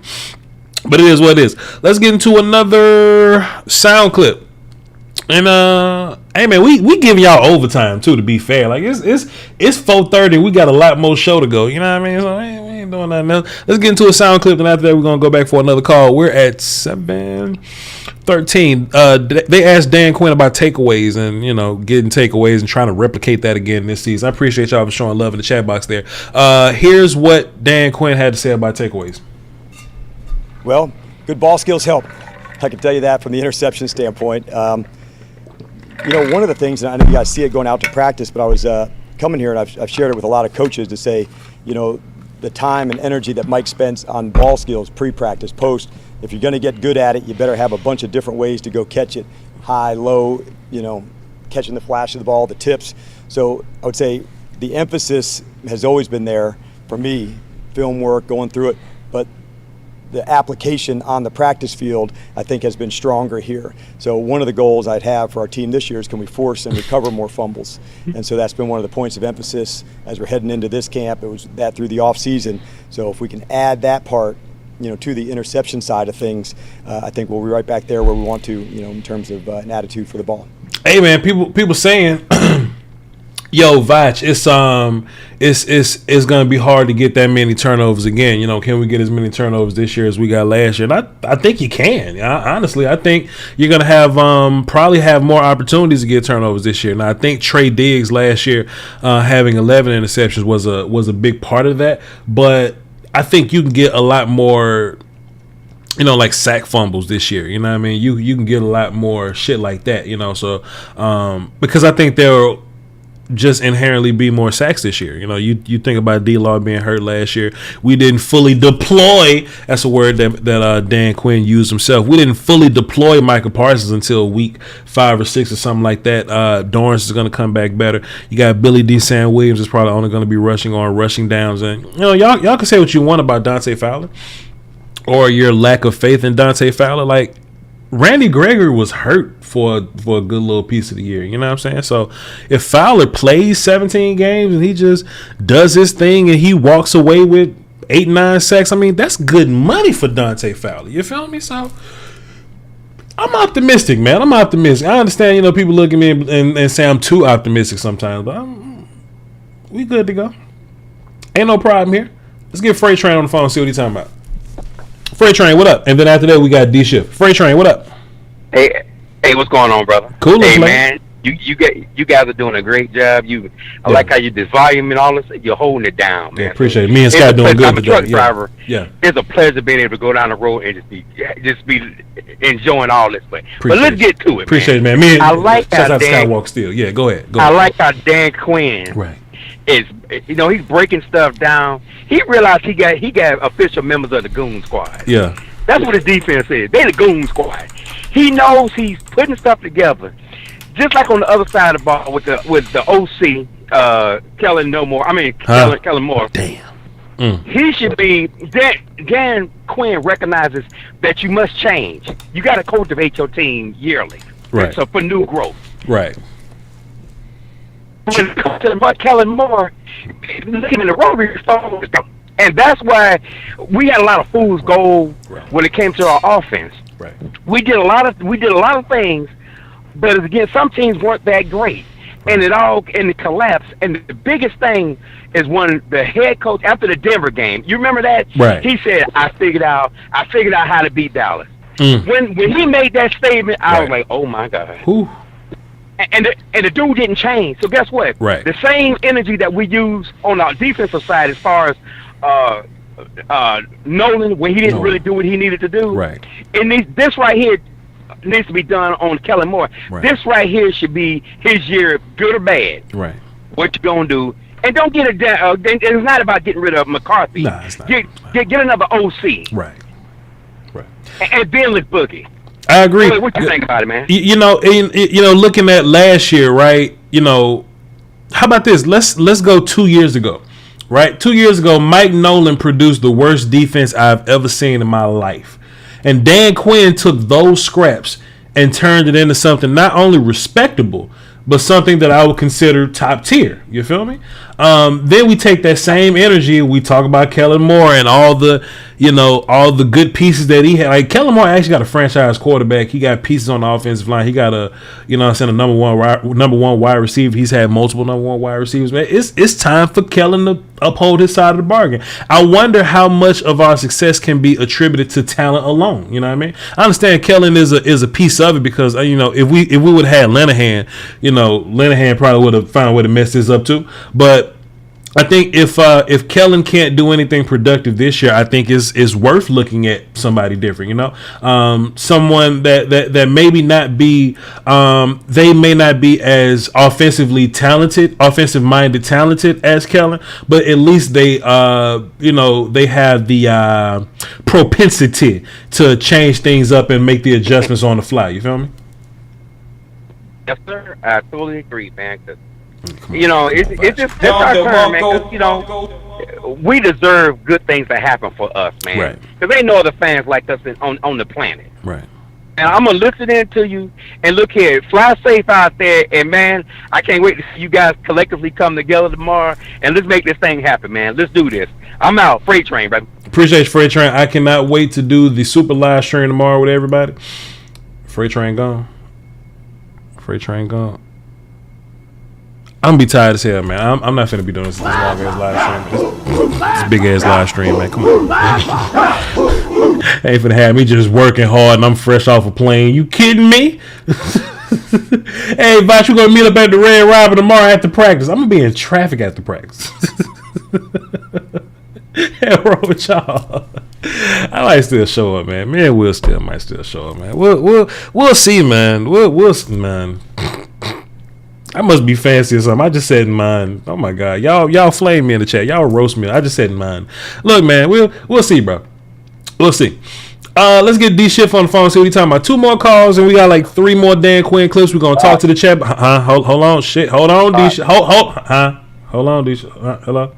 But it is what it is. Let's get into another sound clip. And hey man, we giving y'all overtime too. To be fair, like it's 4:30. We got a lot more show to go. You know what I mean? So, ain't doing nothing else. Let's get into a sound clip, and after that, we're gonna go back for another call. We're at 7:13. They asked Dan Quinn about takeaways and getting takeaways and trying to replicate that again this season. I appreciate y'all for showing love in the chat box there. Here's what Dan Quinn had to say about takeaways. Well, good ball skills help. I can tell you that from the interception standpoint. One of the things, and I know you guys see it going out to practice, but I was coming here and I've shared it with a lot of coaches to say, the time and energy that Mike spends on ball skills, pre-practice, post. If you're going to get good at it, you better have a bunch of different ways to go catch it, high, low, catching the flash of the ball, the tips. So I would say the emphasis has always been there for me, film work, going through it, but the application on the practice field, I think, has been stronger here. So one of the goals I'd have for our team this year is can we force and recover more fumbles? And so that's been one of the points of emphasis as we're heading into this camp. It was that through the off season. So if we can add that part, to the interception side of things, I think we'll be right back there where we want to, in terms of an attitude for the ball. Hey man, people saying, yo, Voch, it's gonna be hard to get that many turnovers again. Can we get as many turnovers this year as we got last year? And I think you can. Honestly, I think you're gonna have probably have more opportunities to get turnovers this year. Now, I think Trey Diggs last year having 11 interceptions was a big part of that. But I think you can get a lot more, like sack fumbles this year. You know what I mean? You can get a lot more shit like that. So because I think they'll just inherently be more sacks this year. You think about D-Law being hurt last year. We didn't fully deploy. That's a word that Dan Quinn used himself. We didn't fully deploy Micah Parsons until week 5 or 6 or something like that. Dorrance is going to come back better. You got Billy D. Sam Williams is probably only going to be rushing downs. And y'all can say what you want about Dante Fowler or your lack of faith in Dante Fowler. Like, Randy Gregory was hurt for a good little piece of the year. You know what I'm saying? So if Fowler plays 17 games and he just does his thing and he walks away with 8-9 sacks, I mean, that's good money for Dante Fowler. You feel me? So I'm optimistic, man. I'm optimistic. I understand, people look at me and say I'm too optimistic sometimes, but we good to go. Ain't no problem here. Let's get Freight Train on the phone and see what he's talking about. Freight Train, what up? And then after that, we got D Shift. Freight Train, what up? Hey, what's going on, brother? Cool. Hey, man, you guys are doing a great job. I like how you this volume and all this. You're holding it down, man. Yeah, appreciate it. Me and Scott doing good I'm a today. truck driver. Yeah. It's a pleasure being able to go down the road and just be enjoying all this. But let's get to it. Appreciate it, man. I like how Skywalker Steele. Yeah, go ahead. I like how Dan Quinn. Right. Is he's breaking stuff down. He realized he got official members of the Goon Squad. Yeah. That's what his defense is. They the Goon Squad. He knows he's putting stuff together. Just like on the other side of the ball with the OC, Kellen Kellen Moore. Damn. He should be. Dan Quinn recognizes that you must change. You got to cultivate your team yearly. Right. So for new growth. Right. When it comes to Kellen Moore, looking in the rotary phone, and that's why we had a lot of fool's gold when it came to our offense. Right. We did a lot of things, but again, some teams weren't that great, and it collapsed. And the biggest thing is when the head coach after the Denver game, you remember that? Right. He said, "I figured out how to beat Dallas." When he made that statement, I was like, "Oh my God." Ooh. And the dude didn't change. So guess what? Right. The same energy that we use on our defensive side as far as Nolan, when he didn't really do what he needed to do. Right. And this right here needs to be done on Kellen Moore. Right. This right here should be his year, good or bad. Right. What you gonna do? And don't get it down. It's not about getting rid of McCarthy. Nah, it's not. Get another OC. Right. Right. And then let Boogie. I agree. What you think about it, man? Looking at last year, right? How about this? Let's go 2 years ago, right? 2 years ago, Mike Nolan produced the worst defense I've ever seen in my life, and Dan Quinn took those scraps and turned it into something not only respectable, but something that I would consider top tier. You feel me? Then we take that same energy. We talk about Kellen Moore and all the good pieces that he had. Like Kellen Moore actually got a franchise quarterback. He got pieces on the offensive line. He got a number one wide receiver. He's had multiple number one wide receivers. Man, it's time for Kellen to uphold his side of the bargain. I wonder how much of our success can be attributed to talent alone. You know what I mean? I understand Kellen is a piece of it because if we would have had Linehan, Linehan probably would have found a way to mess this up too. But I think if Kellen can't do anything productive this year, I think is worth looking at somebody different. Someone that maybe not be they may not be as offensive minded talented as Kellen, but at least they they have the propensity to change things up and make the adjustments on the fly. You feel me? Yes, sir. I totally agree, man. It's just our turn, man. Because we deserve good things to happen for us, man. Right. Because ain't no other fans like us on the planet. Right. And I'm gonna listen in to you and look here. Fly safe out there, and man, I can't wait to see you guys collectively come together tomorrow and let's make this thing happen, man. Let's do this. I'm out. Freight Train, baby. Appreciate you, Freight Train. I cannot wait to do the super live stream tomorrow with everybody. Freight Train gone. Freight Train gone. I'm gonna be tired as hell, man. I'm not finna be doing this long ass live stream. This big ass live stream, man. Come on. Ain't finna have me just working hard and I'm fresh off a plane. You kidding me? Hey, Voch, we're gonna meet up at the Red Robin tomorrow after practice. I'm gonna be in traffic after practice. Hell wrong with y'all. I might still show up, man. Man, Will still might still show up, man. We'll see, man. We'll man. I must be fancy or something. I just said in mine. Oh my god, y'all flame me in the chat. Y'all roast me. I just said in mine. Look, man, we'll see, bro. We'll see. Let's get D Shift on the phone. See what we talking about. 2 more calls and we got like 3 more Dan Quinn clips. We're gonna talk to the chat. Hold on, shit. Hold on, D Shift. Hold on, D Shift. Hello.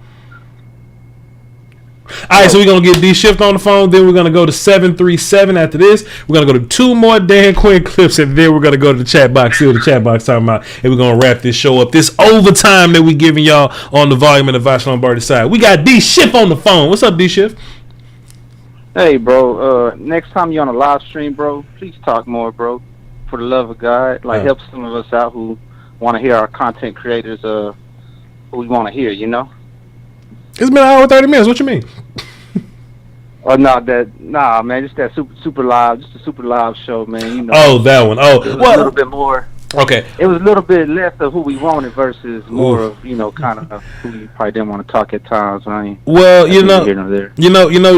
All right, so we're going to get D-Shift on the phone. Then we're going to go to 737 after this. We're going to go to 2 more Dan Quinn clips, and then we're going to go to the chat box, see what the chat box talking about, and we're going to wrap this show up. This overtime that we giving y'all on the volume and the Voch Lombardi side. We got D-Shift on the phone. What's up, D-Shift? Hey, bro. Next time you're on a live stream, bro, please talk more, bro. For the love of God. Help some of us out who want to hear our content creators who we want to hear, It's been an hour and 30 minutes. What you mean? Man, just that super live, just a super live show, man. Oh, that one. Oh, it was a little bit more. Okay. It was a little bit less of who we wanted versus more of kind of who we probably didn't want to talk at times. Well,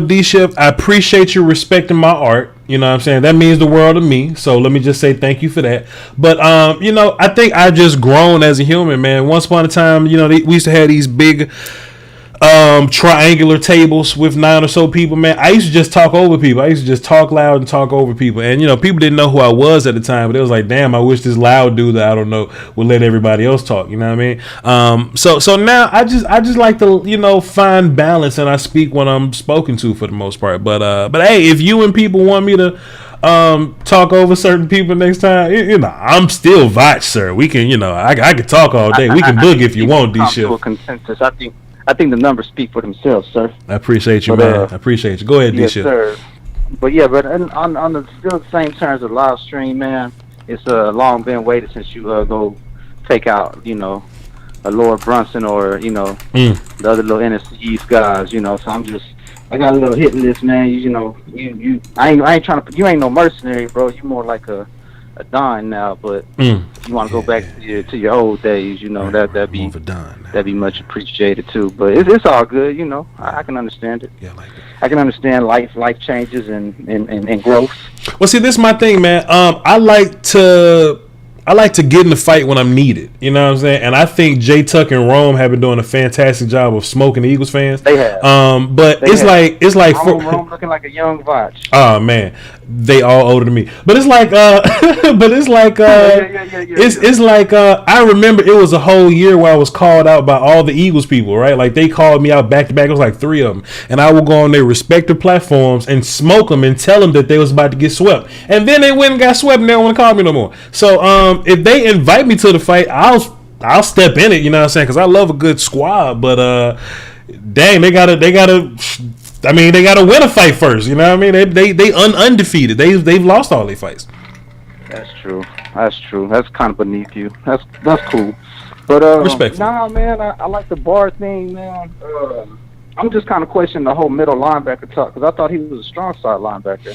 D-Shift, I appreciate you respecting my art. You know what I'm saying? That means the world to me. So let me just say thank you for that. But I think I've just grown as a human, man. Once upon a time, we used to have these big triangular tables with 9 or so people, man. I used to just talk over people. I used to just talk loud and talk over people. And people didn't know who I was at the time, but it was like, damn, I wish this loud dude that I don't know would let everybody else talk. You know what I mean? So now I just like to find balance, and I speak when I'm spoken to for the most part. But hey, if you and people want me to talk over certain people next time, I'm still Voch, sir. We can, I can talk all day. We can boogie if you want, D-Shift. Consensus. I think the numbers speak for themselves, sir. I appreciate you, man. I appreciate you. Go ahead, yes, D-Shift. Sir. But on the still the same terms of live stream, man. It's long been waited since you go take out, a Lord Brunson or the other little NFC East guys, So I got a little hit list, man. I ain't trying to. You ain't no mercenary, bro. You more like a Don now, but you want to go back to your old days, that'd be much appreciated too. But it's all good, I can understand it. Yeah, I can understand life changes and growth. Well, see, this is my thing, man. I like to get in the fight when I'm needed. You know what I'm saying? And I think J Tuck and Rome have been doing a fantastic job of smoking the Eagles fans. They have. But it's like Rome looking like a young Voch. Oh man, they all older than me. But it's like I remember it was a whole year where I was called out by all the Eagles people, right? Like they called me out back to back. It was like 3 of them, and I would go on their respective platforms and smoke them and tell them that they was about to get swept, and then they went and got swept and they don't want to call me no more. So if they invite me to the fight, I'll I'll step in it. You know what I'm saying? Because I love a good squad, but dang, they gotta. I mean, they gotta win a fight first. You know what I mean? They undefeated. They've lost all their fights. That's true. That's kind of beneath you. That's cool. But respectful. Nah, man, I like the bar thing, man. I'm just kind of questioning the whole middle linebacker talk because I thought he was a strong side linebacker.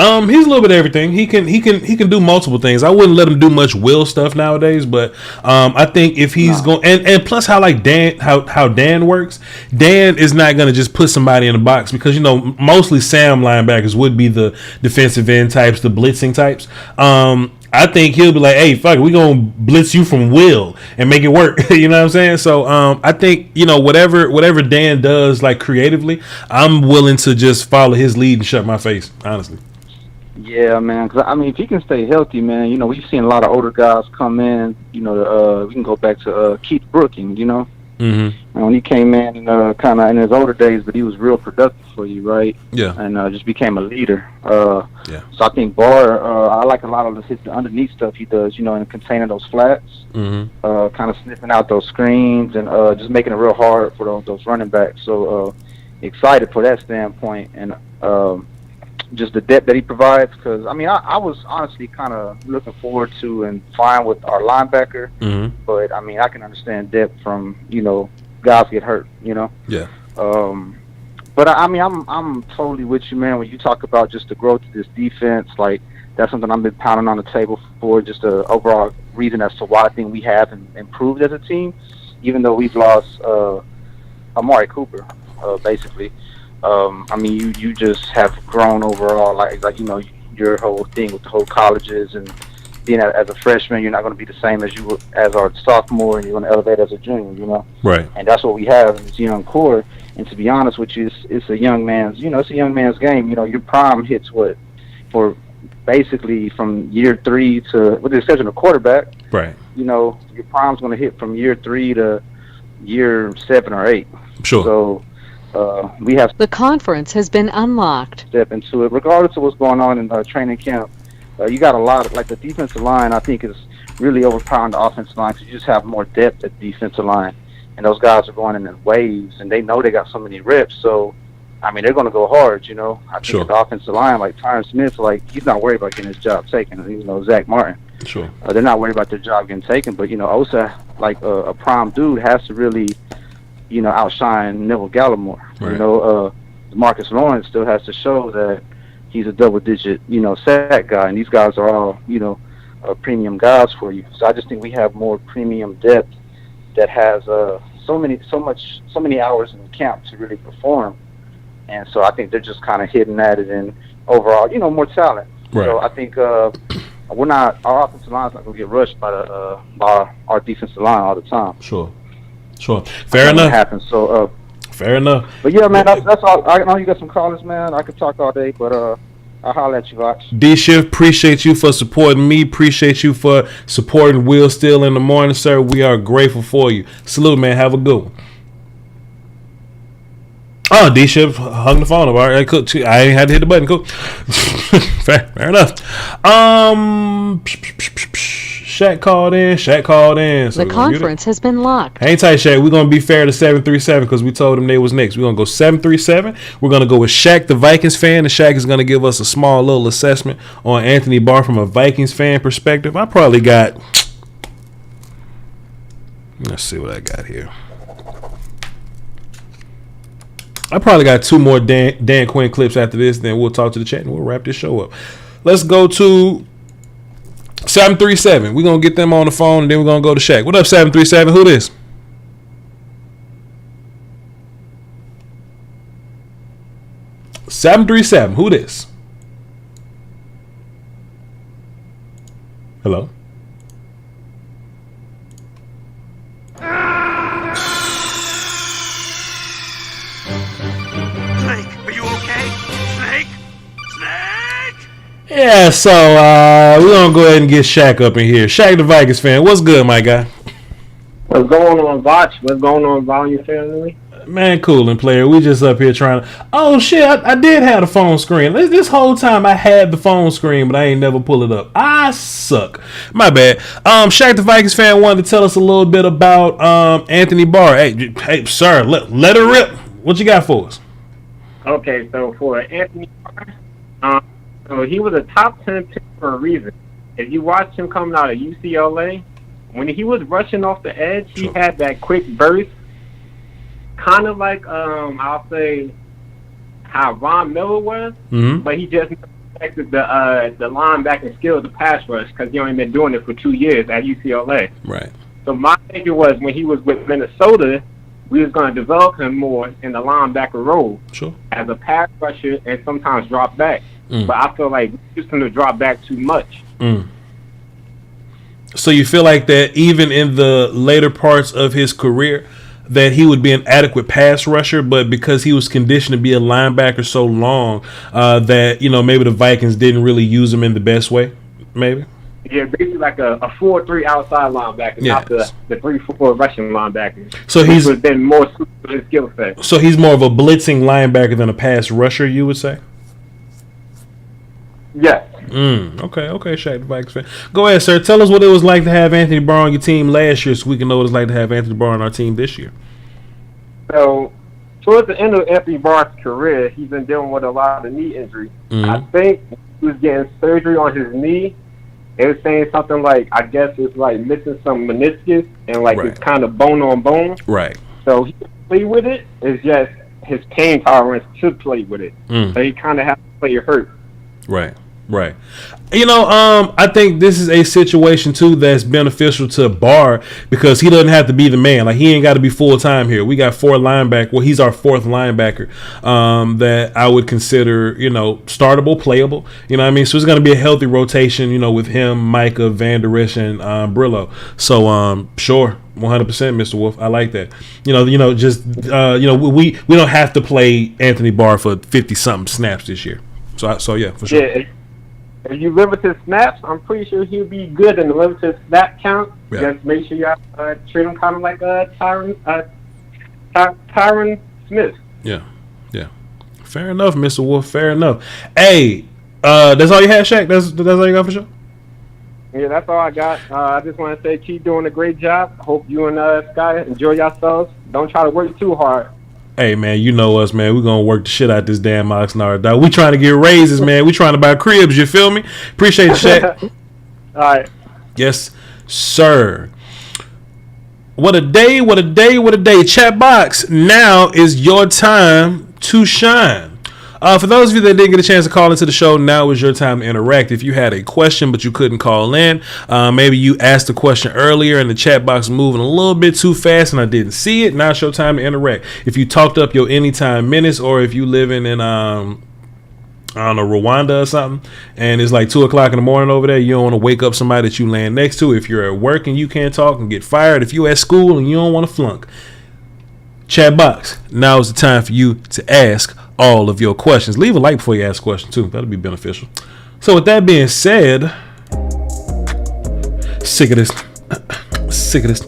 He's a little bit of everything. He can do multiple things. I wouldn't let him do much will stuff nowadays, but I think if he's going and plus how Dan works, Dan is not going to just put somebody in a box because mostly Sam linebackers would be the defensive end types, the blitzing types. I think he'll be like, hey, fuck it, we gonna blitz you from will and make it work. You know what I'm saying? So I think whatever Dan does like creatively, I'm willing to just follow his lead and shut my face, honestly. Yeah, man. Because I mean, if he can stay healthy, man, we've seen a lot of older guys come in. We can go back to Keith Brookings. And when he came in, kind of in his older days, but he was real productive for you, right? Yeah. And just became a leader. Yeah. So I think Barr, I like a lot of the underneath stuff he does, in containing those flats, kind of sniffing out those screens, and just making it real hard for those running backs. So excited for that standpoint, and just the depth that he provides. Because I mean, I was honestly kind of looking forward to and fine with our linebacker, but I mean, I can understand depth from guys get hurt, Yeah. But I mean, I'm totally with you, man. When you talk about just the growth of this defense, like that's something I've been pounding on the table for. Just the overall reason as to why I think we have improved as a team, even though we've lost Amari Cooper, basically. I mean, you just have grown overall, like your whole thing with the whole colleges and being as a freshman, you're not going to be the same as you as our sophomore, and you're going to elevate as a junior, Right. And that's what we have in this young core. And to be honest with you, it's a young man's, it's a young man's game. Your prime hits for basically from year 3 to, with the exception of quarterback. Right. Your prime's going to hit from year 3 to year 7 or 8. Sure. So. We have the conference has been unlocked. Step into it, regardless of what's going on in training camp. You got a lot of the defensive line. I think is really overpowering the offensive line because you just have more depth at the defensive line, and those guys are going in waves, and they know they got so many reps. So, I mean, they're going to go hard. I think the offensive line, like Tyron Smith, he's not worried about getting his job taken. Zach Martin. Sure. They're not worried about their job getting taken, but Osa, a prime dude, has to really. Outshine Neville Gallimore. Right. Marcus Lawrence still has to show that he's a double-digit, sack guy, and these guys are all, premium guys for you. So I just think we have more premium depth that has so many hours in camp to really perform, and so I think they're just kind of hitting at it, and overall, more talent. Right. So I think our offensive line's not going to get rushed by our defensive line all the time. Sure. Fair enough. Happens. So, fair enough. But yeah, man, that's all. I know you got some callers, man. I could talk all day, but I'll holler at you, Voch. D-Shift, appreciate you for supporting me. Appreciate you for supporting Will Steele in the morning, sir. We are grateful for you. Salute, man. Have a good one. Oh, D-Shift hung the phone up. All right, cool. I ain't had to hit the button. Cool. Fair enough. Shaq called in. So the conference has been locked. Hang tight, Shaq. We're going to be fair to 737 because we told them they was next. We're going to go 737. We're going to go with Shaq, the Vikings fan. And Shaq is going to give us a small little assessment on Anthony Barr from a Vikings fan perspective. I probably got... Let's see what I got here. I probably got 2 more Dan Quinn clips after this. Then we'll talk to the chat and we'll wrap this show up. Let's go to 737. We're going to get them on the phone and then we're going to go to Shaq. What up, 737? Who this? (737) Who this? Hello? Yeah, so we're going to go ahead and get Shaq up in here. Shaq, the Vikings fan. What's good, my guy? What's going on, Voch? What's going on, Volume family? Man, cooling player. We just up here trying to. Oh shit! I did have the phone screen. This whole time I had the phone screen, but I ain't never pull it up. I suck. My bad. Shaq the Vikings fan wanted to tell us a little bit about Anthony Barr. Hey, sir, let her rip. What you got for us? Okay, so for Anthony Barr, so he was a top 10 pick for a reason. If you watch him coming out of UCLA, when he was rushing off the edge, he had that quick burst. Kind of like, I'll say, how Von Miller was, but he just affected the linebacking skill of the pass rush because he only been doing it for 2 years at UCLA. Right. So my thinking was when he was with Minnesota, we was going to develop him more in the linebacker role as a pass rusher and sometimes drop back. But I feel like we used him to drop back too much. So you feel like that even in the later parts of his career, that he would be an adequate pass rusher, but because he was conditioned to be a linebacker so long, that maybe the Vikings didn't really use him in the best way, maybe. Yeah, basically like a 4-3 outside linebacker, not the 3-4 rushing linebacker. So he's been more suited to his skill set. So he's more of a blitzing linebacker than a pass rusher, you would say? Yes. Okay, Shaq the Vikings fan. Go ahead, sir. Tell us what it was like to have Anthony Barr on your team last year so we can know what it's like to have Anthony Barr on our team this year. So, towards the end of Anthony Barr's career, he's been dealing with a lot of knee injury. I think he was getting surgery on his knee. They were saying something like, I guess it's like missing some meniscus and like it's kind of bone on bone. Right. So he can play with it. It's just his pain tolerance to play with it. So he kind of has to play it hurt. Right. I think this is a situation too that's beneficial to Barr because he doesn't have to be the man. Like he ain't got to be full time here. We got 4 linebackers. Well, he's our 4th linebacker that I would consider, startable, playable. You know what I mean? So it's going to be a healthy rotation, with him, Micah, Van Der Esch, and Brillo. So sure. 100%, Mr. Wolf. I like that. We don't have to play Anthony Barr for 50-something snaps this year. So yeah, for sure. Yeah, if you limit his snaps, I'm pretty sure he'll be good in the limited snap count. Yeah. Just make sure you treat him kind of like Tyron Smith. Yeah. Fair enough, Mr. Wolf. Fair enough. Hey, that's all you had, Shaq? That's all you got for sure? Yeah, that's all I got. I just want to say keep doing a great job. Hope you and Sky enjoy yourselves. Don't try to work too hard. Hey, man, you know us, man. We're going to work the shit out this damn Oxnard, dog. We trying to get raises, man. We trying to buy cribs, you feel me? Appreciate it, Shaq. All right. Yes, sir. What a day, what a day, what a day. Chat box, now is your time to shine. For those of you that didn't get a chance to call into the show, now is your time to interact. If you had a question but you couldn't call in, maybe you asked a question earlier and the chat box was moving a little bit too fast and I didn't see it, now it's your time to interact. If you talked up your anytime minutes or if you living in Rwanda or something and it's like 2 o'clock in the morning over there, you don't want to wake up somebody that you land next to. If you're at work and you can't talk and get fired, if you at school and you don't want to flunk, chat box, now is the time for you to ask all of your questions. Leave a like before you ask a question too. That'll be beneficial. So with that being said, sick of this. Sick of this.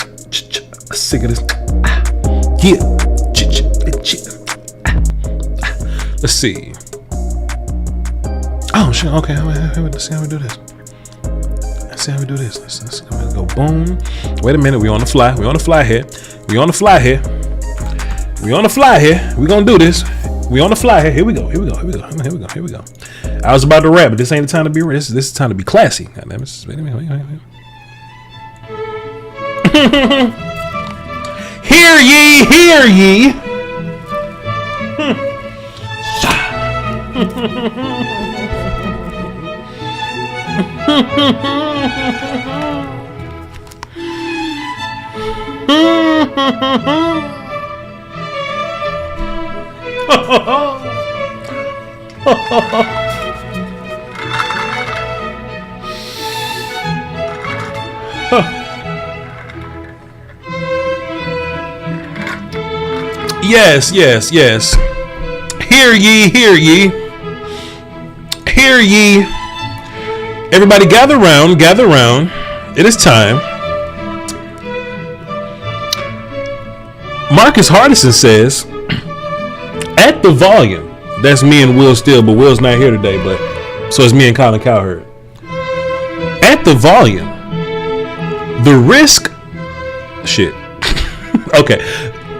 Sick of this. Yeah. Let's see. Oh shit. Okay. Let's see how we do this. Let's go boom. Wait a minute. We on the fly. We on the fly here. We on the fly here. We gonna do this. We on the fly here. Here we go. I was about to rap, but this ain't the time to be. This is time to be classy. Goddamn it. Hear ye, hear ye. Yes. Hear ye, hear ye. Hear ye. Everybody gather round. It is time Marcus Hardison says, at the volume, that's me and Will Steele, but Will's not here today, but so it's me and Colin Cowherd. At the volume, the risk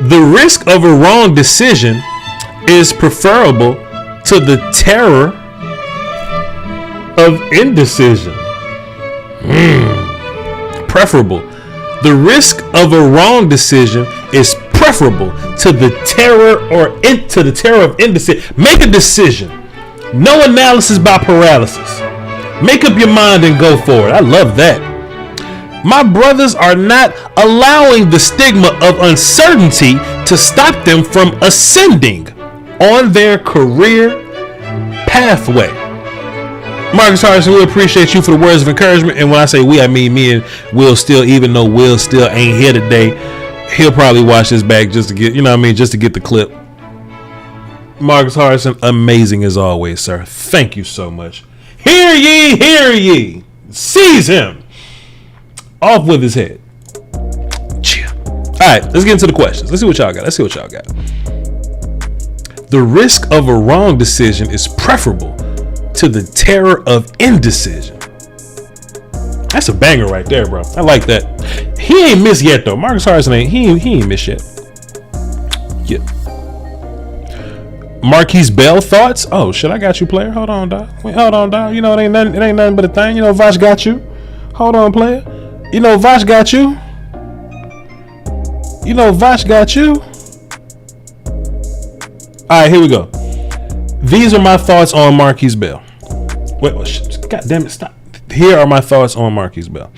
the risk of a wrong decision is preferable to the terror of indecision. Preferable. The risk of a wrong decision is preferable to the terror of indecision. Make a decision. No analysis by paralysis. Make up your mind and go for it. I love that. My brothers are not allowing the stigma of uncertainty to stop them from ascending on their career pathway. Marcus Hardison, we appreciate you for the words of encouragement. And when I say we, I mean me and Will Steele. Even though Will Steele ain't here today, he'll probably watch this back just to get, just to get the clip. Marcus Hardison, amazing as always, sir. Thank you so much. Hear ye, hear ye. Seize him. Off with his head. All right, let's get into the questions. Let's see what y'all got. The risk of a wrong decision is preferable to the terror of indecision. That's a banger right there, bro. I like that. He ain't missed yet, though. Marcus Hardison ain't missed yet. Yeah. Marquise Bell thoughts? Oh shit, I got you, player. Hold on, dog. Wait, hold on, dog. It ain't nothing but a thing. Voch got you. Hold on, player. Voch got you. Voch got you. All right, here we go. These are my thoughts on Marquise Bell. Wait, God damn it, stop. Here are my thoughts on Marquise Bell.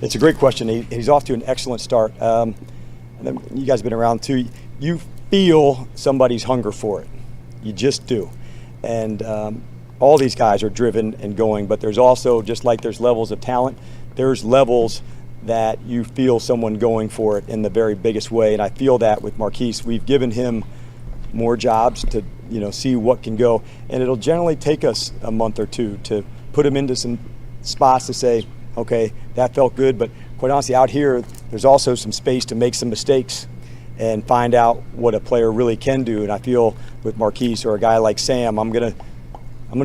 It's a great question. He's off to an excellent start. And you guys have been around too. You feel somebody's hunger for it. You just do. And all these guys are driven and going, but there's also, just like there's levels of talent, there's levels that you feel someone going for it in the very biggest way. And I feel that with Marquise. We've given him more jobs to see what can go, and it'll generally take us a month or two to put him into some spots to say, okay, that felt good, but quite honestly, out here there's also some space to make some mistakes and find out what a player really can do. And I feel with Marquise or a guy like Sam, I'm gonna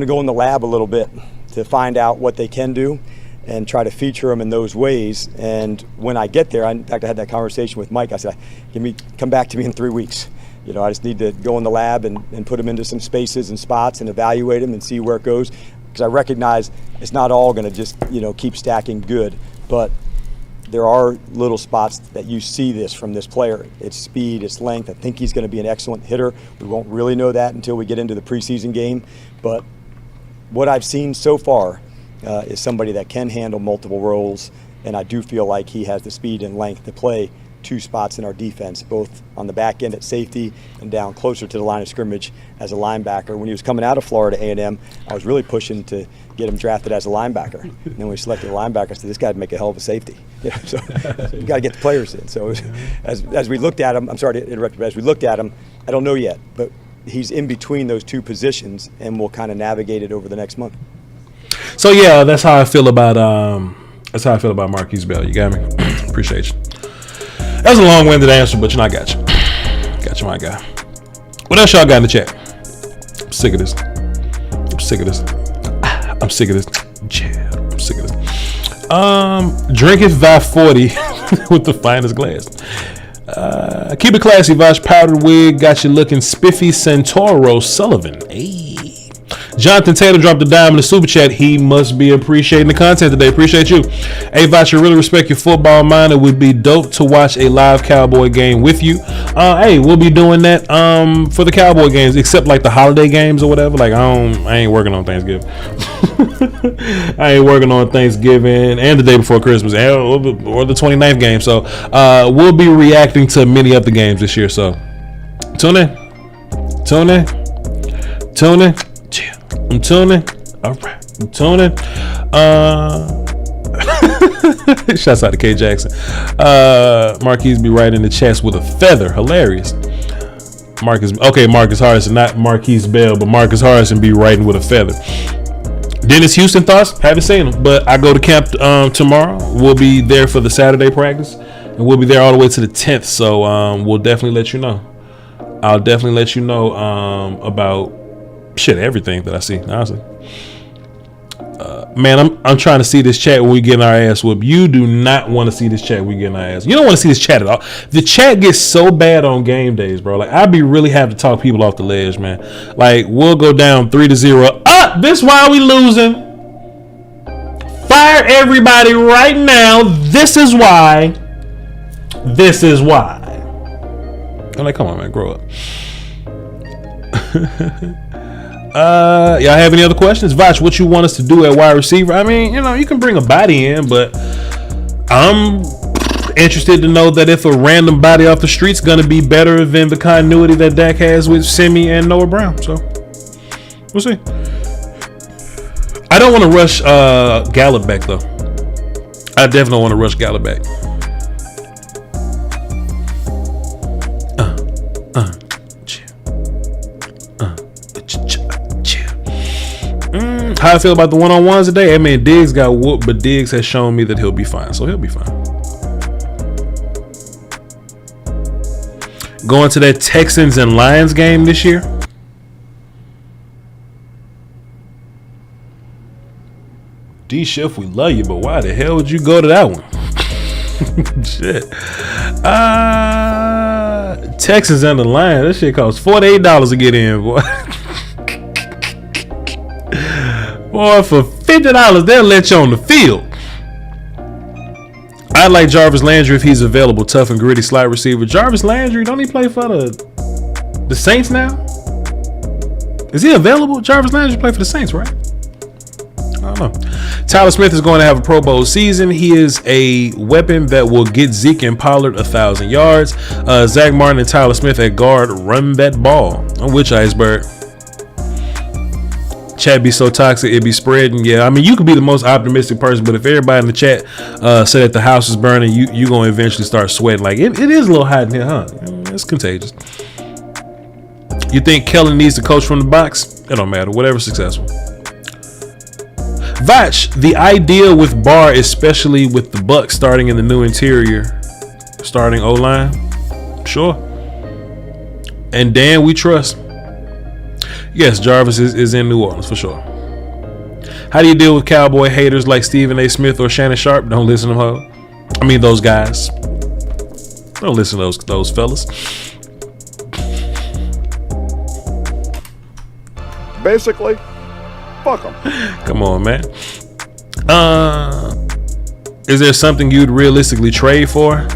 go in the lab a little bit to find out what they can do and try to feature them in those ways. And when I get there, in fact, I had that conversation with Mike. I said, come back to me in 3 weeks. I just need to go in the lab and put them into some spaces and spots and evaluate them and see where it goes. Because I recognize it's not all going to just, keep stacking good. But there are little spots that you see this from this player. It's speed, it's length. I think he's going to be an excellent hitter. We won't really know that until we get into the preseason game. But what I've seen so far is somebody that can handle multiple roles. And I do feel like he has the speed and length to play two spots in our defense, both on the back end at safety and down closer to the line of scrimmage as a linebacker. When he was coming out of Florida A&M, I was really pushing to get him drafted as a linebacker. And then when we selected a linebacker, I said, this guy'd make a hell of a safety. So we got to get the players in. So as we looked at him, I'm sorry to interrupt, but as we looked at him, I don't know yet, but he's in between those two positions, and we'll kind of navigate it over the next month. So yeah, that's how I feel about Marquise Bell. You got me? Appreciate you. That was a long-winded answer, but I got you. Got you, my guy. What else y'all got in the chat? I'm sick of this. Yeah, I'm sick of this. Drinking Vi 40 with the finest glass. Keep it classy, Voch. Powdered wig got you looking spiffy. Santoro Sullivan. Hey. Jonathan Taylor dropped a dime in the super chat. He must be appreciating the content today. Appreciate you. Hey, Voch, I really respect your football mind. It would be dope to watch a live Cowboy game with you. Hey, we'll be doing that for the Cowboy games, except like the holiday games or whatever. Like I ain't working on Thanksgiving. I ain't working on Thanksgiving and the day before Christmas or the 29th game. So we'll be reacting to many of the games this year. So tune in. I'm tuning. All right. I'm tuning. Shouts out to K Jackson. Marquise be right in the chest with a feather. Hilarious. Marcus Hardison, not Marquise Bell, but Marcus Hardison be writing with a feather. Dennis Houston thoughts? Haven't seen him, but I go to camp tomorrow. We'll be there for the Saturday practice. And we'll be there all the way to the 10th. So we'll definitely let you know. I'll definitely let you know about everything that I see, honestly. Man, I'm trying to see this chat when we getting our ass whooped. You do not want to see this chat when we getting our ass. You don't want to see this chat at all. The chat gets so bad on game days, bro. Like, I be really having to talk people off the ledge, man. Like, we'll go down 3-0. This why we losing. Fire everybody right now. This is why. This is why. I'm like, come on, man, grow up. Y'all have any other questions? Voch, what you want us to do at wide receiver? I mean, you can bring a body in, but I'm interested to know that if a random body off the street's gonna be better than the continuity that Dak has with Simi and Noah Brown. So we'll see. I don't want to rush Gallup back though. I definitely want to rush Gallup back. How I feel about the one-on-ones today? I mean, Diggs got whooped, but Diggs has shown me that he'll be fine. So he'll be fine. Going to that Texans and Lions game this year. D-Shift, we love you, but why the hell would you go to that one? Shit. Texans and the Lions. That shit costs $48 to get in, boy. Boy, for $50, they'll let you on the field. I like Jarvis Landry if he's available. Tough and gritty slot receiver. Jarvis Landry, don't he play for the Saints now? Is he available? Jarvis Landry play for the Saints, right? I don't know. Tyler Smith is going to have a Pro Bowl season. He is a weapon that will get Zeke and Pollard 1,000 yards. Zach Martin and Tyler Smith at guard run that ball. On which iceberg? Chat be so toxic, it be spreading. Yeah, I mean, you could be the most optimistic person, but if everybody in the chat said that the house is burning, you gonna eventually start sweating. Like, it is a little hot in here, huh? It's contagious. You think Kellen needs to coach from the box? It don't matter. Whatever's successful. Voch, the idea with Barr, especially with the Bucs starting in the new interior, starting O-line, sure. And Dan, we trust. Yes, Jarvis is in New Orleans for sure. How do you deal with Cowboy haters like Stephen A. Smith or Shannon Sharp? Don't listen to them. I mean, those guys. Don't listen to those fellas. Basically, fuck them. Come on, man. Is there something you'd realistically trade for? I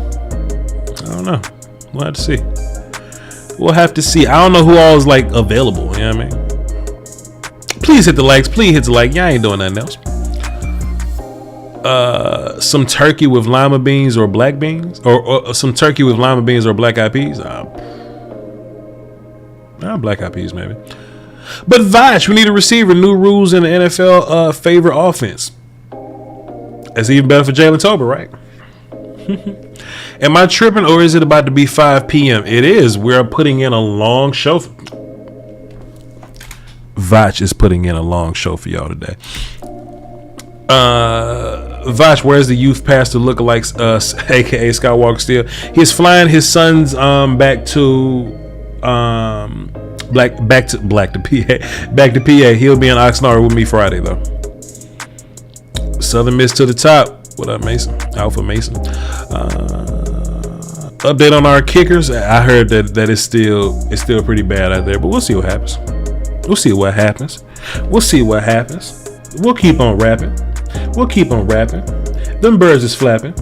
don't know. We'll have to see. We'll have to see. I don't know who all is like available. You know what I mean? Please hit the likes. Please hit the like. Y'all ain't doing nothing else. Some turkey with lima beans or black beans, or some turkey with lima beans or black eyed peas. Black eyed peas maybe. But Voch, we need a receiver. New rules in the NFL favor offense. That's even better for Jalen Tolbert, right? Am I tripping, or is it about to be 5 p.m.? It is. We're putting in a long show. Voch is putting in a long show for y'all today. Voch, where's the youth pastor lookalikes, aka Skywalker Steele? He's flying his sons back to PA. Back to PA. He'll be in Oxnard with me Friday though. Southern Miss to the top. What up, Mason? Alpha Mason. Update on our kickers. I heard that it's still pretty bad out there, but we'll see what happens. We'll see what happens. We'll keep on rapping. Them birds is flapping.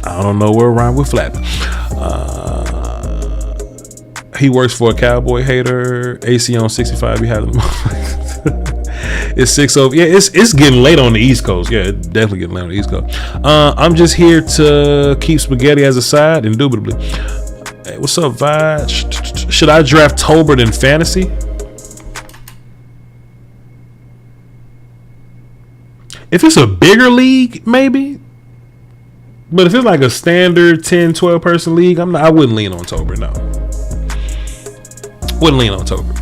I don't know where rhyme with flapping. He works for a Cowboy hater. AC on 65. We have them. It's 6:00. Yeah, it's getting late on the East Coast. Yeah, it's definitely getting late on the East Coast. I'm just here to keep spaghetti as a side, indubitably. Hey, what's up, Voch? Should I draft Tolbert in fantasy? If it's a bigger league, maybe. But if it's like a standard 10, 12 person league, I wouldn't lean on Tolbert, no. Wouldn't lean on Tolbert.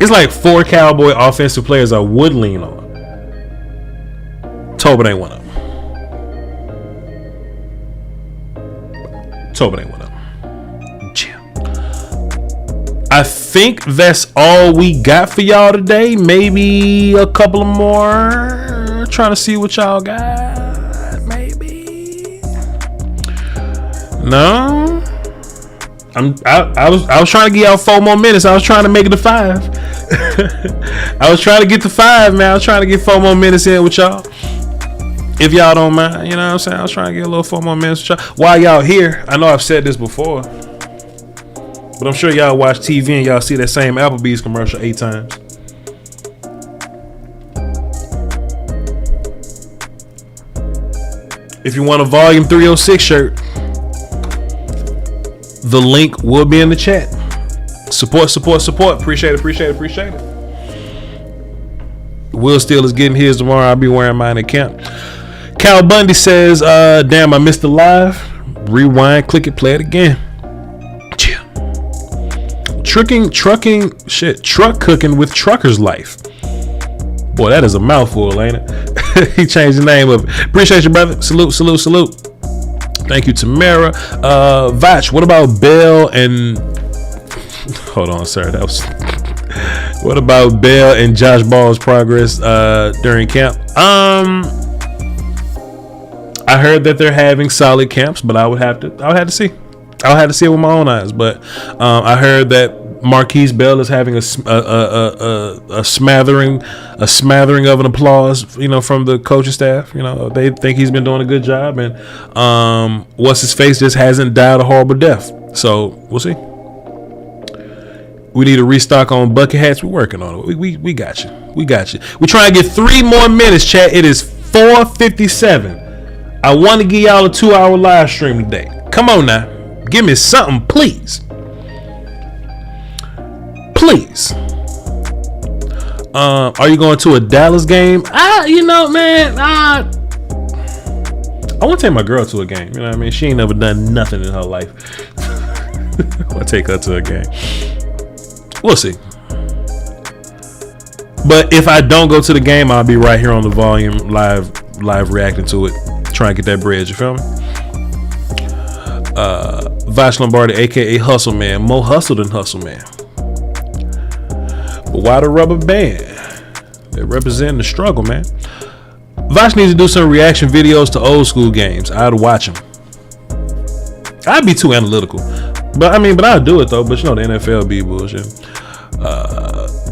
It's like 4 Cowboy offensive players I would lean on. Tolbert ain't one of them. Tobin ain't one of them. I think that's all we got for y'all today. Maybe a couple of more. Trying to see what y'all got. Maybe. No. I was trying to get y'all 4 more minutes. I was trying to make it to 5. I was trying to get to 5, man. I was trying to get 4 more minutes in with y'all. If y'all don't mind, you know what I'm saying? I was trying to get a little 4 more minutes with y'all. While y'all here, I know I've said this before, but I'm sure y'all watch TV and y'all see that same Applebee's commercial 8 times. If you want a Volume 306 shirt, the link will be in the chat. Support. Appreciate it. Will Steele is getting his tomorrow. I'll be wearing mine at camp. Cal Bundy says, damn, I missed the live. Rewind, click it, play it again. Truck cooking with Trucker's Life. Boy, that is a mouthful, ain't it? He changed the name of it. Appreciate you, brother. Salute. Thank you, Tamara. Voch, what about Bell and... Hold on, sir. That was... What about Bell and Josh Ball's progress during camp? I heard that they're having solid camps, but I would have to see. I'll have to see it with my own eyes. But I heard that Marquise Bell is having a smattering of an applause, you know, from the coaching staff. You know, they think he's been doing a good job, and what's his face just hasn't died a horrible death. So we'll see. We need a restock on bucket hats. We're working on it. We got you. We're trying to get 3 more minutes, chat. It is 4:57. I want to give y'all a 2-hour live stream today. Come on now. Give me something, please. Are you going to a Dallas game? You know, man, I want to take my girl to a game. You know what I mean? She ain't never done nothing in her life. I want to take her to a game. We'll see. But if I don't go to the game, I'll be right here on the volume live reacting to it. Try and get that bread, you feel me? Voch Lombardi, aka Hustle Man. More hustle than hustle, man. But why the rubber band? They represent the struggle, man. Voch needs to do some reaction videos to old school games. I'd watch them. I'd be too analytical. But I'll do it though. But you know the NFL be bullshit.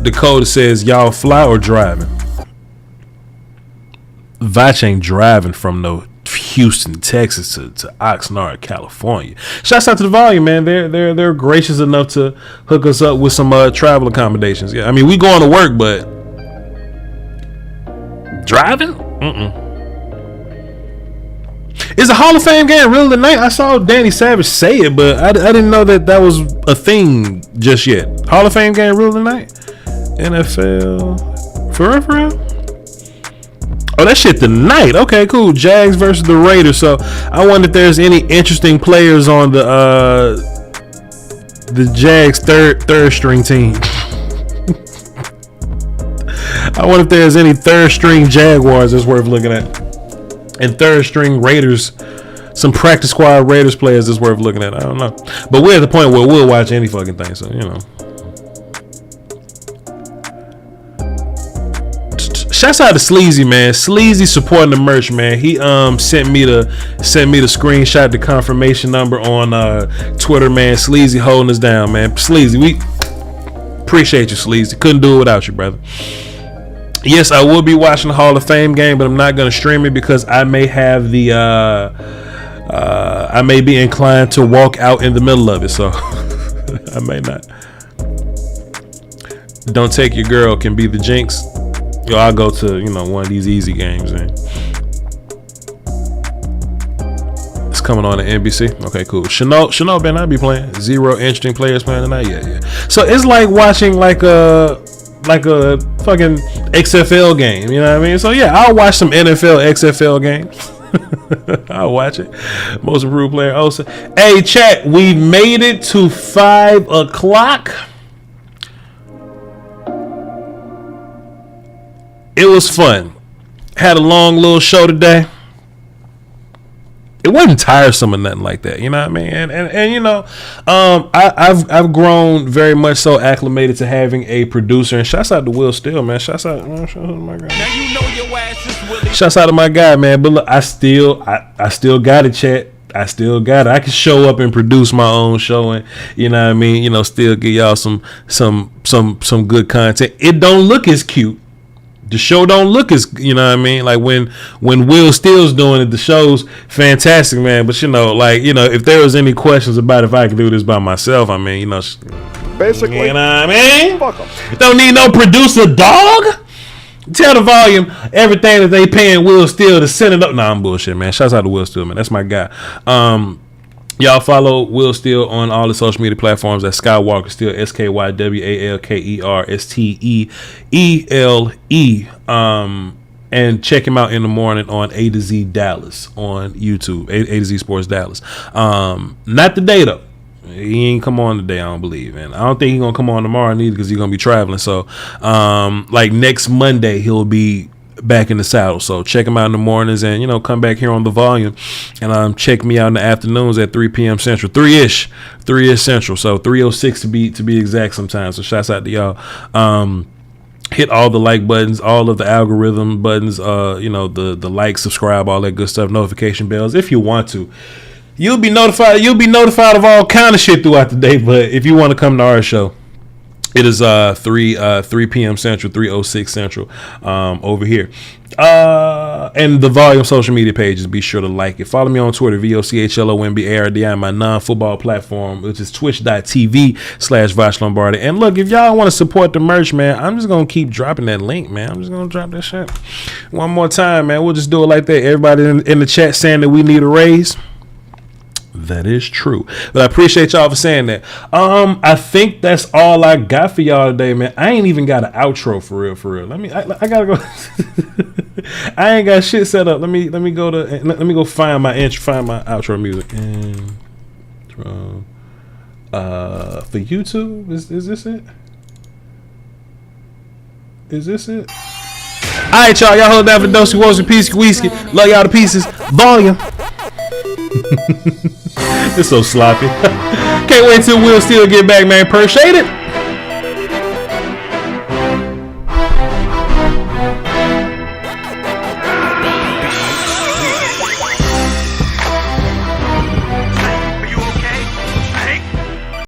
Dakota says, y'all fly or driving? Voch ain't driving from no Houston, Texas to Oxnard, California. Shouts out to the volume, man. They're gracious enough to hook us up with some travel accommodations. Yeah, I mean, we going to work, but driving? Is the Hall of Fame game really tonight? I saw Danny Savage say it, but I didn't know that was a thing just yet. Hall of Fame game really tonight? NFL. For real? Oh, that shit tonight. Okay, cool. Jags versus the Raiders. So I wonder if there's any interesting players on the Jags third string team. I wonder if there's any third string Jaguars that's worth looking at. And third string Raiders, some practice squad Raiders players that's worth looking at. I don't know. But we're at the point where we'll watch any fucking thing. So, you know. Shouts out to Sleazy, man. Sleazy supporting the merch, man. He sent me the screenshot, the confirmation number on Twitter, man. Sleazy holding us down, man. Sleazy, we appreciate you, Sleazy. Couldn't do it without you, brother. Yes, I will be watching the Hall of Fame game, but I'm not gonna stream it because I may have the I may be inclined to walk out in the middle of it, so I may not. Don't take your girl can be the jinx. Yo, I'll go to, you know, one of these easy games, man. It's coming on at NBC. Okay, cool. Chanel, Ben, I'll be playing. 0 interesting players playing tonight. Yeah. So it's like watching like a fucking XFL game. You know what I mean? So yeah, I'll watch some NFL XFL games. I'll watch it. Most improved player also. Hey, chat, we made it to 5 o'clock. It was fun. Had a long little show today. it wasn't tiresome or nothing like that. You know what I mean? And you know, I've grown very much so acclimated to having a producer. And shouts out to Will Steele, man. Shouts out to my guy. Now you know your ass is Willie. Shouts out to my guy, man. But look, I still got it, chat. I still got it. I can show up and produce my own show, and you know what I mean. You know, still give y'all some good content. It don't look as cute. The show don't look as, you know what I mean, like when Will Steele's doing it, the show's fantastic, man. But you know, like, you know, if there was any questions about if I could do this by myself, I mean, you know, basically, you know what I mean. Fuck 'em. Don't need no producer, dog. Tell the volume everything that they paying Will Steele to send it up. Nah, I'm bullshit, man. Shouts out to Will Steele, man. That's my guy. Y'all follow Will Steele on all the social media platforms at Skywalker Steele, SKYWALKER STEELE. And check him out in the morning on A to Z Dallas on YouTube, A to Z Sports Dallas. Not today though. He ain't come on today, I don't believe, and I don't think he's gonna come on tomorrow neither because he's gonna be traveling. So, like next Monday, he'll be back in the saddle. So check him out in the mornings, and you know, come back here on the volume, and check me out in the afternoons at 3 p.m. Central, 3-ish Central. So 3:06 to be exact. Sometimes. So shouts out to y'all. Hit all the like buttons, all of the algorithm buttons. You know, the like, subscribe, all that good stuff. Notification bells if you want to. You'll be notified of all kind of shit throughout the day. But if you want to come to our show, it is 3 p.m. Central, 3:06 Central over here. And the volume social media pages, be sure to like it. Follow me on Twitter, VOCHLOMBARDI, my non-football platform, which is twitch.tv/Voch Lombardi. And look, if y'all want to support the merch, man, I'm just going to keep dropping that link, man. I'm just going to drop that shit one more time, man. We'll just do it like that. Everybody in the chat saying that we need a raise. That is true, but I appreciate y'all for saying that. I think that's all I got for y'all today, man. I ain't even got an outro for real. I gotta go. I ain't got shit set up. Let me go find my outro music. Intro. For YouTube, is this it? Is this it? All right, y'all hold down for Dosey Woes and Peace Whiskey. Love y'all to pieces. Volume. It's so sloppy. Can't wait till Will Steele get back, man. Appreciate it.